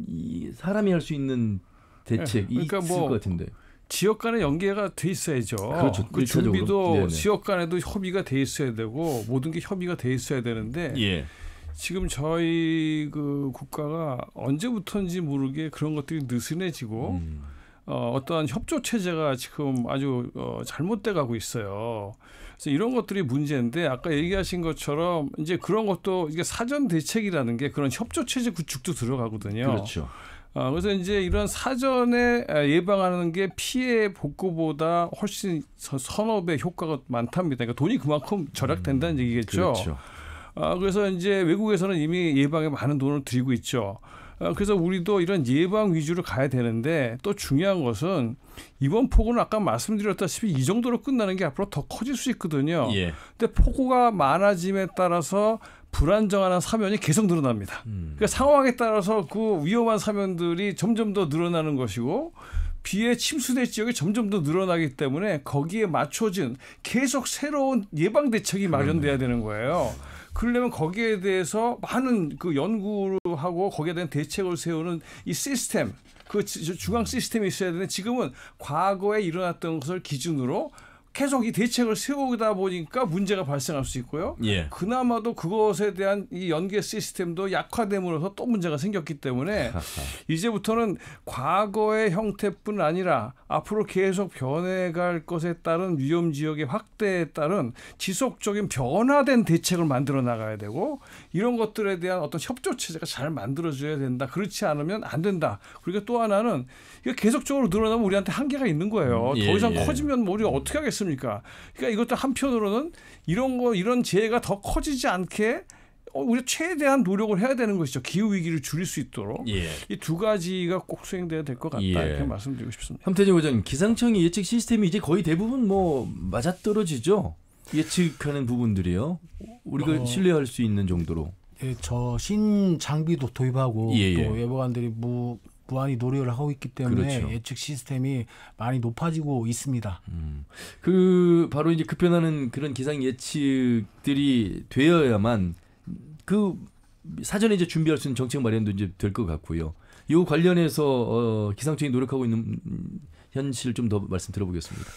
사람이 할 수 있는 대책이 그러니까 있을 것 같은데. 지역 간의 연계가 돼 있어야죠. 그렇죠. 그 준비도 지역 간에도 협의가 돼 있어야 되고 모든 게 협의가 돼 있어야 되는데 지금 저희 그 국가가 언제부터인지 모르게 그런 것들이 느슨해지고 어떠한 협조 체제가 지금 아주 잘못돼 가고 있어요. 그래서 이런 것들이 문제인데 아까 얘기하신 것처럼 이제 그런 것도 이게 사전 대책이라는 게 그런 협조 체제 구축도 들어가거든요. 그렇죠. 그래서 이제 이런 사전에 예방하는 게 피해 복구보다 훨씬 서너 배 효과가 많답니다. 그러니까 돈이 그만큼 절약된다는 얘기겠죠. 그렇죠. 그래서 이제 외국에서는 이미 예방에 많은 돈을 들이고 있죠. 그래서 우리도 이런 예방 위주로 가야 되는데 또 중요한 것은 이번 폭우는 아까 말씀드렸다시피 이 정도로 끝나는 게 앞으로 더 커질 수 있거든요. 예. 근데 폭우가 많아짐에 따라서 불안정한 사면이 계속 늘어납니다. 그러니까 상황에 따라서 그 위험한 사면들이 점점 더 늘어나는 것이고 비에 침수될 지역이 점점 더 늘어나기 때문에 거기에 맞춰진 계속 새로운 예방 대책이 마련돼야 되는 거예요. 그러려면 거기에 대해서 많은 그 연구를 하고 거기에 대한 대책을 세우는 이 시스템, 그 중앙 시스템이 있어야 되는데 지금은 과거에 일어났던 것을 기준으로 계속 이 대책을 세우다 보니까 문제가 발생할 수 있고요. 예. 그나마도 그것에 대한 이 연계 시스템도 약화됨으로써 또 문제가 생겼기 때문에 이제부터는 과거의 형태뿐 아니라 앞으로 계속 변해갈 것에 따른 위험 지역의 확대에 따른 지속적인 변화된 대책을 만들어 나가야 되고 이런 것들에 대한 어떤 협조 체제가 잘 만들어져야 된다. 그렇지 않으면 안 된다. 그리고 또 하나는 이게 계속적으로 늘어나면 우리한테 한계가 있는 거예요. 더 이상 커지면 뭐 우리가 어떻게 하겠습니까? 그러니까 이것도 한편으로는 이런 재해가 더 커지지 않게 우리가 최대한 노력을 해야 되는 것이죠. 기후 위기를 줄일 수 있도록. 이 두 가지가 꼭 수행돼야 될 것 같다. 이렇게 말씀드리고 싶습니다. 함태정 의장님, 기상청의 예측 시스템이 이제 거의 대부분 뭐 맞아떨어지죠. 예측하는 부분들이요. 우리가 신뢰할 수 있는 정도로. 예, 저 신장비도 도입하고 또 예보관들이 무한히 노력을 하고 있기 때문에 그렇죠. 예측 시스템이 많이 높아지고 있습니다. 그 바로 이제 급변하는 그런 기상 예측들이 되어야만 그 사전에 이제 준비할 수 있는 정책 마련도 이제 될 것 같고요. 이 관련해서 기상청이 노력하고 있는 현실 좀 더 말씀 들어보겠습니다.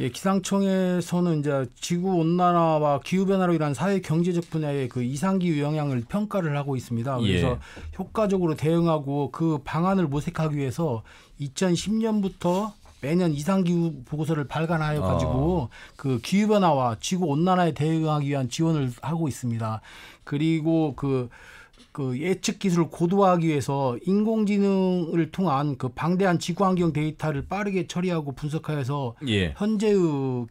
예, 기상청에서는 이제 지구 온난화와 기후 변화로 인한 사회 경제적 분야의 그 이상기후 영향을 평가를 하고 있습니다. 그래서 효과적으로 대응하고 그 방안을 모색하기 위해서 2010년부터 매년 이상기후 보고서를 발간하여 가지고 그 기후 변화와 지구 온난화에 대응하기 위한 지원을 하고 있습니다. 그리고 그 예측 기술을 고도화하기 위해서 인공지능을 통한 그 방대한 지구환경 데이터를 빠르게 처리하고 분석하여서 현재의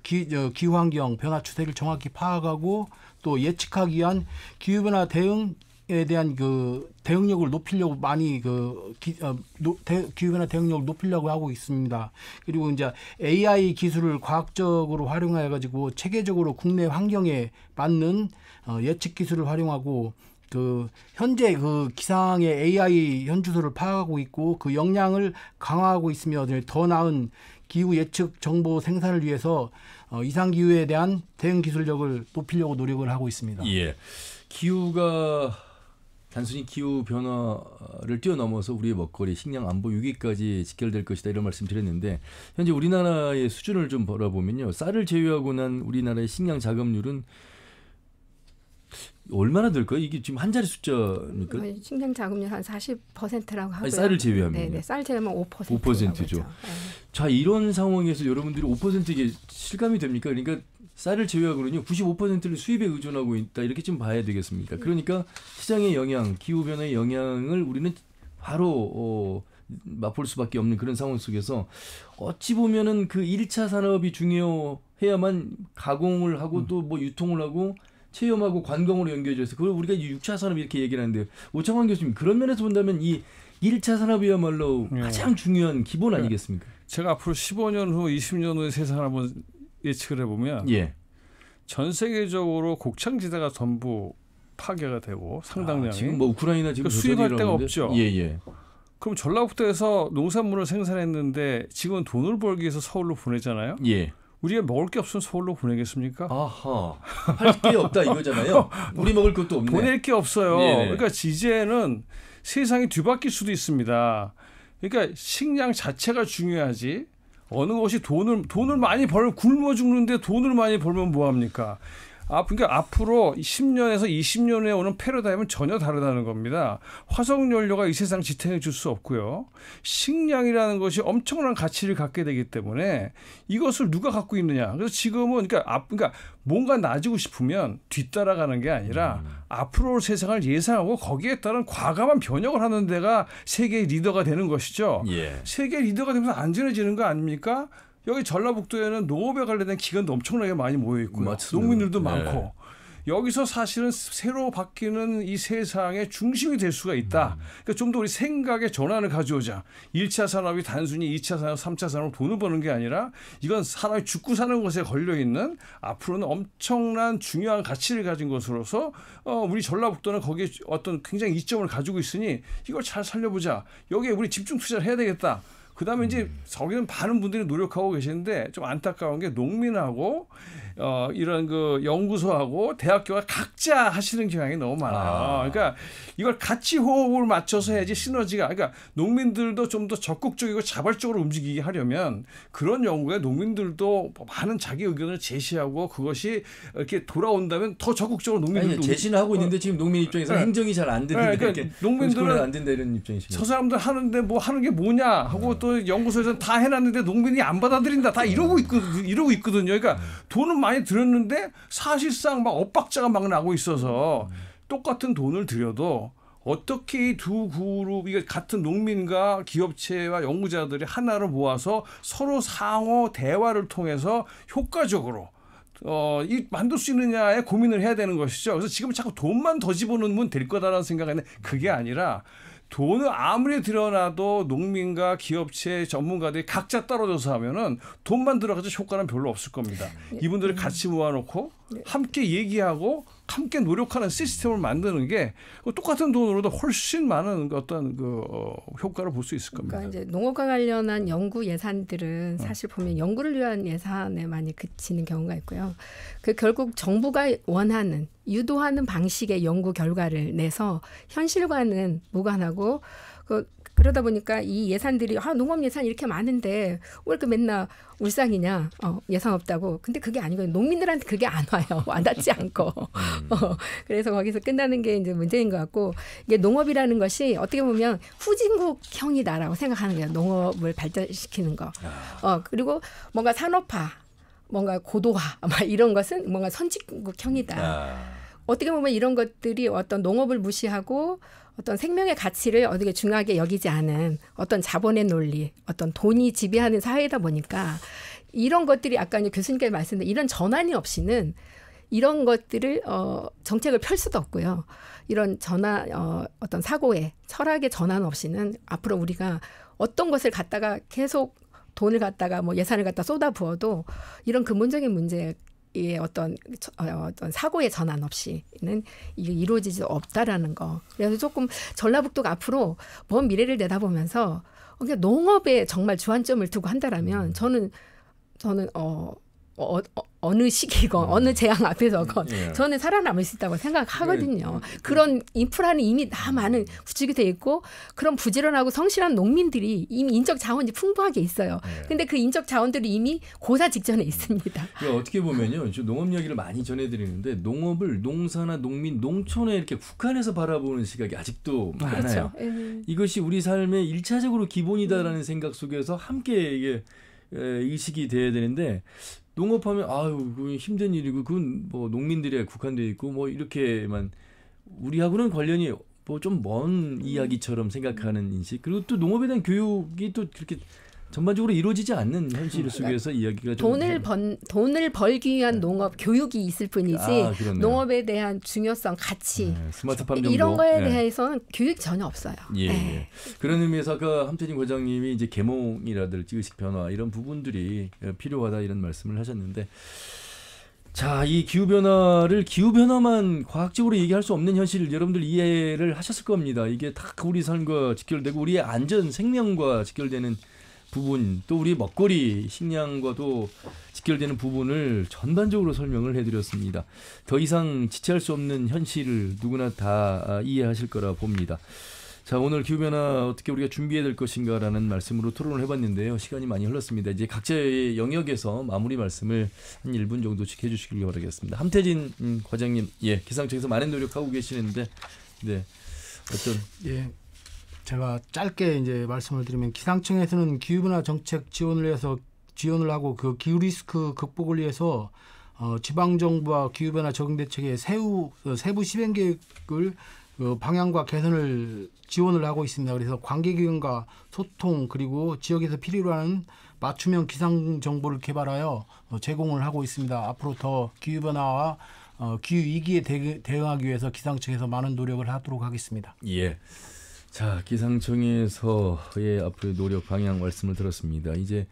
기후환경 변화 추세를 정확히 파악하고 또 예측하기 위한 기후변화 대응에 대한 그 대응력을 높이려고 많이 기후변화 대응력을 높이려고 하고 있습니다. 그리고 이제 AI 기술을 과학적으로 활용해 가지고 체계적으로 국내 환경에 맞는 예측 기술을 활용하고 그 현재 그 기상의 AI 현주소를 파악하고 있고 그 역량을 강화하고 있으며 더 나은 기후 예측 정보 생산을 위해서 이상 기후에 대한 대응 기술력을 높이려고 노력을 하고 있습니다. 예, 기후가 단순히 기후 변화를 뛰어넘어서 우리의 먹거리, 식량 안보 위기까지 직결될 것이다 이런 말씀 드렸는데 현재 우리나라의 수준을 좀 바라보면요, 쌀을 제외하고 난 우리나라의 식량 자급률은 얼마나 될까요? 이게 지금 한 자리 숫자입니까? 식량 자급률 한 40%라고 하고요. 아니, 쌀을 제외하면. 네, 쌀 제외하면 5%. 5%죠. 자, 이런 상황에서 여러분들이 5% 이게 실감이 됩니까? 그러니까 쌀을 제외하고는요, 95%를 수입에 의존하고 있다 이렇게 좀 봐야 되겠습니까? 그러니까 시장의 영향, 기후 변화의 영향을 우리는 바로 맛볼 수밖에 없는 그런 상황 속에서 어찌 보면은 그 1차 산업이 중요해야만 가공을 하고 또 뭐 유통을 하고 체험하고 관광으로 연결돼서 그걸 우리가 6차 산업 이렇게 얘기를 하는데 오창환 교수님, 그런 면에서 본다면 이 1차 산업이야말로 가장 중요한 기본 아니겠습니까? 제가 앞으로 15년 후, 20년 후의 세상을 한번 예측을 해보면 전 세계적으로 곡창지대가 전부 파괴가 되고 상당량이 지금 뭐 우크라이나 지금 수입할 데가 없죠. 예. 그럼 전라북도에서 농산물을 생산했는데 지금 돈을 벌기 위해서 서울로 보내잖아요. 예. 우리가 먹을 게 없으면 서울로 보내겠습니까? 아하. 할 게 없다 이거잖아요. 우리 먹을 것도 없네. 보낼 게 없어요. 네네. 그러니까 이제는 세상이 뒤바뀔 수도 있습니다. 그러니까 식량 자체가 중요하지. 어느 것이 돈을 많이 벌면 굶어 죽는데 돈을 많이 벌면 뭐 합니까? 그러니까 앞으로 10년에서 20년 후에 오는 패러다임은 전혀 다르다는 겁니다. 화석연료가 이 세상 지탱해 줄 수 없고요. 식량이라는 것이 엄청난 가치를 갖게 되기 때문에 이것을 누가 갖고 있느냐. 그래서 지금은 그러니까 뭔가 나아지고 싶으면 뒤따라가는 게 아니라 앞으로 세상을 예상하고 거기에 따른 과감한 변혁을 하는 데가 세계의 리더가 되는 것이죠. 세계 리더가 되면서 안전해지는 거 아닙니까? 여기 전라북도에는 농업에 관련된 기관도 엄청나게 많이 모여 있고요. 농민들도 많고 여기서 사실은 새로 바뀌는 이 세상의 중심이 될 수가 있다. 그러니까 좀 더 우리 생각의 전환을 가져오자. 1차 산업이 단순히 2차 산업, 3차 산업 돈을 버는 게 아니라 이건 사람이 죽고 사는 것에 걸려있는 앞으로는 엄청난 중요한 가치를 가진 것으로서 우리 전라북도는 거기에 어떤 굉장히 이점을 가지고 있으니 이걸 잘 살려보자. 여기에 우리 집중 투자를 해야 되겠다. 그다음에 이제 저기는 많은 분들이 노력하고 계시는데 좀 안타까운 게 농민하고 이런 그 연구소하고 대학교가 각자 하시는 경향이 너무 많아요. 그러니까 이걸 같이 호흡을 맞춰서 해야지 시너지가. 그러니까 농민들도 좀 더 적극적이고 자발적으로 움직이게 하려면 그런 연구에 농민들도 많은 자기 의견을 제시하고 그것이 이렇게 돌아온다면 더 적극적으로 농민들도 제시는 하고 있는데 지금 농민 입장에서 행정이 잘 안 되는데 그러니까 농민들은 안 된다 이런 입장이시죠. 저 사람들 하는데 뭐 하는 게 뭐냐 하고 또 연구소에서는 다 해놨는데 농민이 안 받아들인다 다 이러고 있거든요. 그러니까 돈은 많이 들였는데 사실상 막 엇박자가 막 나고 있어서 똑같은 돈을 들여도 어떻게 두 그룹이 같은 농민과 기업체와 연구자들이 하나를 모아서 서로 상호 대화를 통해서 효과적으로 만들 수 있느냐에 고민을 해야 되는 것이죠. 그래서 지금 자꾸 돈만 더 집어넣으면 될 거다라는 생각은 그게 아니라 돈을 아무리 들여놔도 농민과 기업체 전문가들이 각자 떨어져서 하면은 돈만 들어가서 효과는 별로 없을 겁니다. 이분들을 같이 모아놓고 함께 얘기하고 함께 노력하는 시스템을 만드는 게 똑같은 돈으로도 훨씬 많은 어떤 효과를 볼 수 있을 겁니다. 그러니까 이제 농업과 관련한 연구 예산들은 사실 보면 연구를 위한 예산에 많이 그치는 경우가 있고요. 그 결국 정부가 원하는 유도하는 방식의 연구 결과를 내서 현실과는 무관하고 그러다 보니까 이 예산들이 농업 예산 이렇게 많은데 왜 이렇게 맨날 울상이냐 예산 없다고. 근데 그게 아니거든요. 농민들한테 그게 안 와요. 와닿지 않고. 그래서 거기서 끝나는 게 이제 문제인 것 같고 이게 농업이라는 것이 어떻게 보면 후진국형이다라고 생각하는 거예요. 농업을 발전시키는 거. 그리고 뭔가 산업화, 뭔가 고도화 막 이런 것은 뭔가 선진국형이다. 어떻게 보면 이런 것들이 어떤 농업을 무시하고 어떤 생명의 가치를 어떻게 중요하게 여기지 않은 어떤 자본의 논리, 어떤 돈이 지배하는 사회이다 보니까 이런 것들이 아까 이제 교수님께서 말씀드린 이런 전환이 없이는 이런 것들을 정책을 펼 수도 없고요. 이런 전환, 어떤 사고의 철학의 전환 없이는 앞으로 우리가 어떤 것을 갖다가 계속 돈을 갖다가 뭐 예산을 갖다 쏟아 부어도 이런 근본적인 문제 어떤 사고의 전환 없이는 이게 이루어지지 없다라는 거. 그래서 조금 전라북도가 앞으로 먼 미래를 내다보면서 그러니까 농업에 정말 주안점을 두고 한다라면 저는 어느 시기건 어느 재앙 앞에서건 저는 살아남을 수 있다고 생각하거든요. 그런 인프라는 이미 다 많은 구축이 돼 있고 그런 부지런하고 성실한 농민들이 이미 인적 자원이 풍부하게 있어요. 근데 그 인적 자원들이 이미 고사 직전에 있습니다. 어떻게 보면요. 농업 이야기를 많이 전해드리는데 농업을 농사나 농민, 농촌에 이렇게 국한해서 바라보는 시각이 아직도 많아요. 그렇죠. 이것이 우리 삶의 1차적으로 기본이다라는 생각 속에서 함께 이게 의식이 돼야 되는데 농업하면 그건 힘든 일이고 그건 뭐 농민들에 국한되어 있고 뭐 이렇게만 우리하고는 관련이 뭐 좀 먼 이야기처럼 생각하는 인식. 그리고 또 농업에 대한 교육이 또 그렇게 전반적으로 이루어지지 않는 현실 속에서 이야기가 돈을 벌기 위한 농업 교육이 있을 뿐이지 농업에 대한 중요성, 가치 스마트팜 정도 이런 거에 대해서는 교육이 전혀 없어요. 그런 의미에서 아까 함태진 과장님이 이제 계몽이라든지 의식 변화 이런 부분들이 필요하다 이런 말씀을 하셨는데 자, 이 기후변화만 과학적으로 얘기할 수 없는 현실을 여러분들 이해를 하셨을 겁니다. 이게 다 우리 삶과 직결되고 우리의 안전, 생명과 직결되는 부분, 또 우리 먹거리, 식량과도 직결되는 부분을 전반적으로 설명을 해드렸습니다. 더 이상 지체할 수 없는 현실을 누구나 다 이해하실 거라 봅니다. 자, 오늘 기후변화 어떻게 우리가 준비해야 될 것인가라는 말씀으로 토론을 해봤는데요. 시간이 많이 흘렀습니다. 이제 각자의 영역에서 마무리 말씀을 한 1분 정도씩 해주시길 바라겠습니다. 함태진 과장님, 기상청에서 많은 노력하고 계시는데, 제가 짧게 이제 말씀을 드리면 기상청에서는 기후변화 정책 지원을 하고 그 기후 리스크 극복을 위해서 지방 정부와 기후변화 적응 대책의 세부 시행 계획을 방향과 개선을 지원을 하고 있습니다. 그래서 관계기관과 소통 그리고 지역에서 필요로 하는 맞춤형 기상 정보를 개발하여 제공을 하고 있습니다. 앞으로 더 기후변화와 기후 위기에 대응하기 위해서 기상청에서 많은 노력을 하도록 하겠습니다. 예. 자, 기상청에서의 앞으로의 노력 방향 말씀을 들었습니다. 이제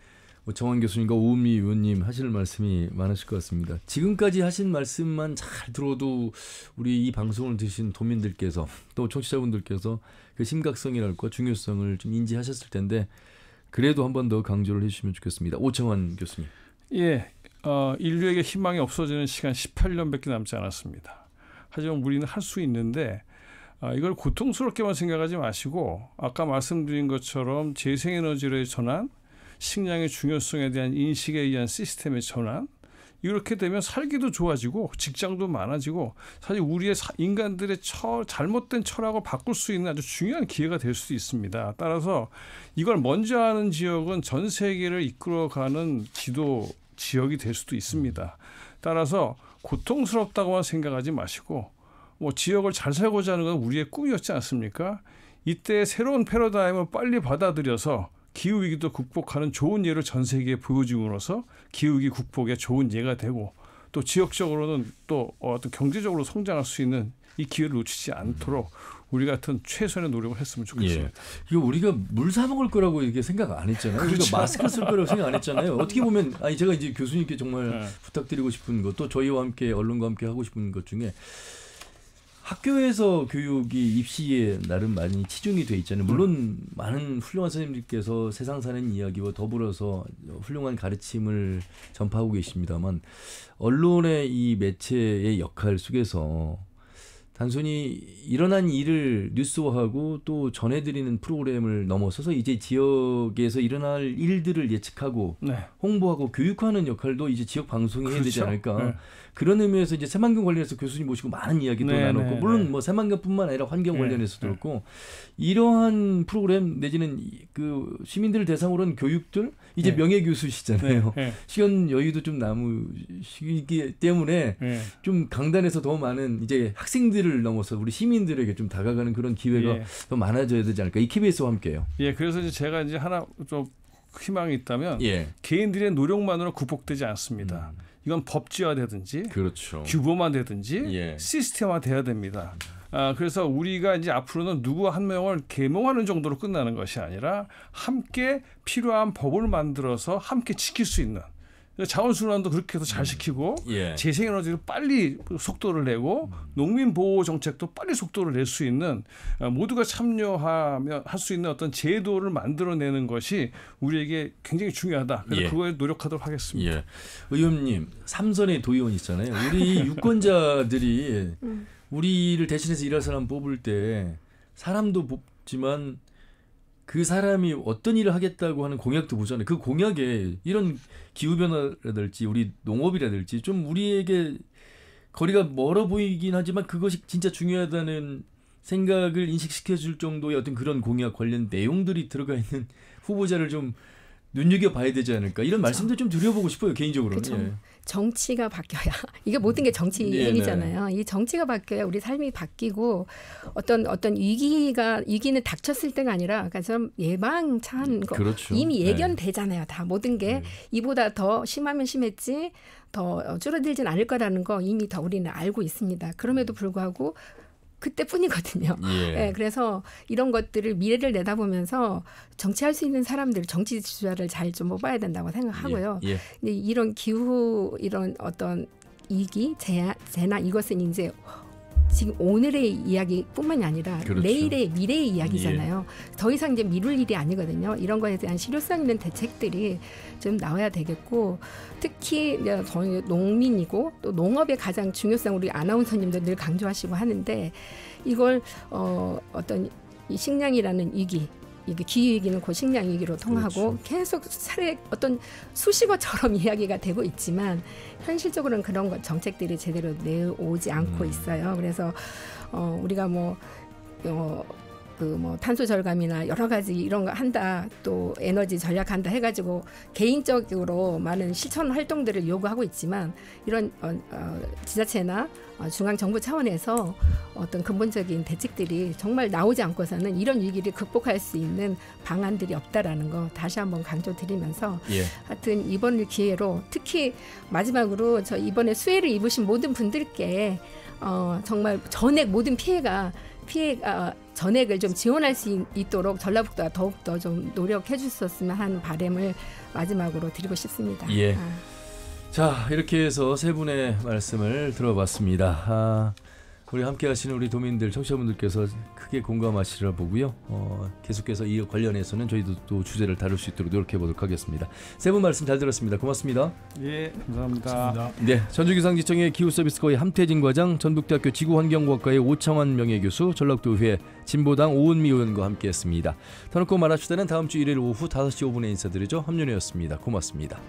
정원 교수님과 오은미 의원님 하실 말씀이 많으실 것 같습니다. 지금까지 하신 말씀만 잘 들어도 우리 이 방송을 드신 도민들께서 또 청취자분들께서 그 심각성이랄까 중요성을 좀 인지하셨을 텐데 그래도 한 번 더 강조를 해주시면 좋겠습니다. 오정환 교수님. 예, 인류에게 희망이 없어지는 시간 18년밖에 남지 않았습니다. 하지만 우리는 할 수 있는데 이걸 고통스럽게만 생각하지 마시고 아까 말씀드린 것처럼 재생에너지로의 전환, 식량의 중요성에 대한 인식에 의한 시스템의 전환, 이렇게 되면 살기도 좋아지고 직장도 많아지고 사실 우리의 인간들의 잘못된 철학을 바꿀 수 있는 아주 중요한 기회가 될 수도 있습니다. 따라서 이걸 먼저 하는 지역은 전 세계를 이끌어가는 지도 지역이 될 수도 있습니다. 따라서 고통스럽다고만 생각하지 마시고 뭐 지역을 잘 살고자 하는 건 우리의 꿈이었지 않습니까? 이때 새로운 패러다임을 빨리 받아들여서 기후위기도 극복하는 좋은 예를 전 세계에 보여줌으로써 기후위기 극복에 좋은 예가 되고 또 지역적으로는 또 어떤 경제적으로 성장할 수 있는 이 기회를 놓치지 않도록 우리 같은 최선의 노력을 했으면 좋겠습니다. 예. 이거 우리가 물 사 먹을 거라고 이렇게 생각 안 했잖아요. 그렇죠. 우리가 마스크 쓸 거라고 생각 안 했잖아요. 어떻게 보면 제가 이제 교수님께 정말 부탁드리고 싶은 것, 또 저희와 함께 언론과 함께 하고 싶은 것 중에 학교에서 교육이 입시에 나름 많이 치중이 돼 있잖아요. 물론 많은 훌륭한 선생님들께서 세상 사는 이야기와 더불어서 훌륭한 가르침을 전파하고 계십니다만 언론의 이 매체의 역할 속에서 단순히 일어난 일을 뉴스화하고 또 전해드리는 프로그램을 넘어서서 이제 지역에서 일어날 일들을 예측하고 홍보하고 교육하는 역할도 이제 지역 방송이 해야 되지 않을까. 그런 의미에서 이제 새만금 관련해서 교수님 모시고 많은 이야기도 나눴고 물론 뭐 새만금뿐만 아니라 환경 관련해서도 그렇고 이러한 프로그램 내지는 그 시민들을 대상으로 한 교육들 이제 명예교수시잖아요. 시간 여유도 좀 남으시기 때문에 좀 강단에서 더 많은 이제 학생들을 넘어서 우리 시민들에게 좀 다가가는 그런 기회가 더 많아져야 되지 않을까. 이 KBS와 함께요. 예, 그래서 이제 제가 이제 하나 좀 희망이 있다면 개인들의 노력만으로 극복되지 않습니다. 이건 법제화되든지 그렇죠. 규범화되든지 시스템화돼야 됩니다. 그래서 우리가 이제 앞으로는 누구 한 명을 계몽하는 정도로 끝나는 것이 아니라 함께 필요한 법을 만들어서 함께 지킬 수 있는 자원순환도 그렇게 해서 잘 시키고 재생에너지를 빨리 속도를 내고 농민보호 정책도 빨리 속도를 낼 수 있는 모두가 참여하며 할 수 있는 어떤 제도를 만들어내는 것이 우리에게 굉장히 중요하다. 그래서 그거에 노력하도록 하겠습니다. 의원님, 삼선의 도의원 있잖아요. 우리 유권자들이 우리를 대신해서 일할 사람 뽑을 때 사람도 뽑지만 그 사람이 어떤 일을 하겠다고 하는 공약도 보잖아요. 그 공약에 이런 기후변화라든지 우리 농업이라든지 좀 우리에게 거리가 멀어 보이긴 하지만 그것이 진짜 중요하다는 생각을 인식시켜줄 정도의 어떤 그런 공약 관련 내용들이 들어가 있는 후보자를 좀 눈여겨봐야 되지 않을까. 이런 말씀도 좀 드려보고 싶어요. 개인적으로는. 정치가 바뀌어야 이게 모든 게 정치인이잖아요. 이 정치가 바뀌어야 우리 삶이 바뀌고 어떤 위기는 닥쳤을 때가 아니라 그러니까 좀 예방차한 거 이미 예견되잖아요. 다 모든 게 이보다 더 심하면 심했지 더 줄어들진 않을 거라는 거 이미 더 우리는 알고 있습니다. 그럼에도 불구하고 그때뿐이거든요. 그래서 이런 것들을 미래를 내다보면서 정치할 수 있는 사람들, 정치 지도자를 잘 좀 뽑아야 된다고 생각하고요. 이런 기후, 이런 어떤 위기, 재난 이것은 이제 지금 오늘의 이야기뿐만이 아니라 내일의 미래의 이야기잖아요. 더 이상 이제 미룰 일이 아니거든요. 이런 거에 대한 실효성 있는 대책들이 좀 나와야 되겠고 특히 저희 농민이고 또 농업의 가장 중요성 우리 아나운서님도 늘 강조하시고 하는데 이걸 어떤 이 식량이라는 위기 이게 기후위기는 곧 식량위기로 통하고 계속 어떤 수식어처럼 이야기가 되고 있지만 현실적으로는 그런 정책들이 제대로 내오지 않고 있어요. 그래서 우리가 그 뭐 탄소 절감이나 여러 가지 이런 거 한다, 또 에너지 전략한다 해가지고 개인적으로 많은 실천 활동들을 요구하고 있지만 이런 지자체나 중앙 정부 차원에서 어떤 근본적인 대책들이 정말 나오지 않고서는 이런 위기를 극복할 수 있는 방안들이 없다라는 거 다시 한번 강조드리면서 하여튼 이번 기회로 특히 마지막으로 저 이번에 수해를 입으신 모든 분들께 정말 전액 모든 피해가 전액을 좀 지원할 수 있도록 전라북도가 더욱더 좀 노력해 주셨으면 하는 바람을 마지막으로 드리고 싶습니다. 자, 이렇게 해서 세 분의 말씀을 들어봤습니다. 우리 함께 하시는 우리 도민들, 청취자분들께서 크게 공감하시리라 보고요. 계속해서 이 관련해서는 저희도 또 주제를 다룰 수 있도록 노력해 보도록 하겠습니다. 세 분 말씀 잘 들었습니다. 고맙습니다. 예, 감사합니다. 네, 전주기상지청의 기후서비스과의 함태진 과장, 전북대학교 지구환경과학과의 오창환 명예교수, 전라북도의회 진보당 오은미 의원과 함께했습니다. 터놓고 말합시다는 다음 주 일요일 오후 5시 5분에 인사드리죠. 함윤혜였습니다. 고맙습니다.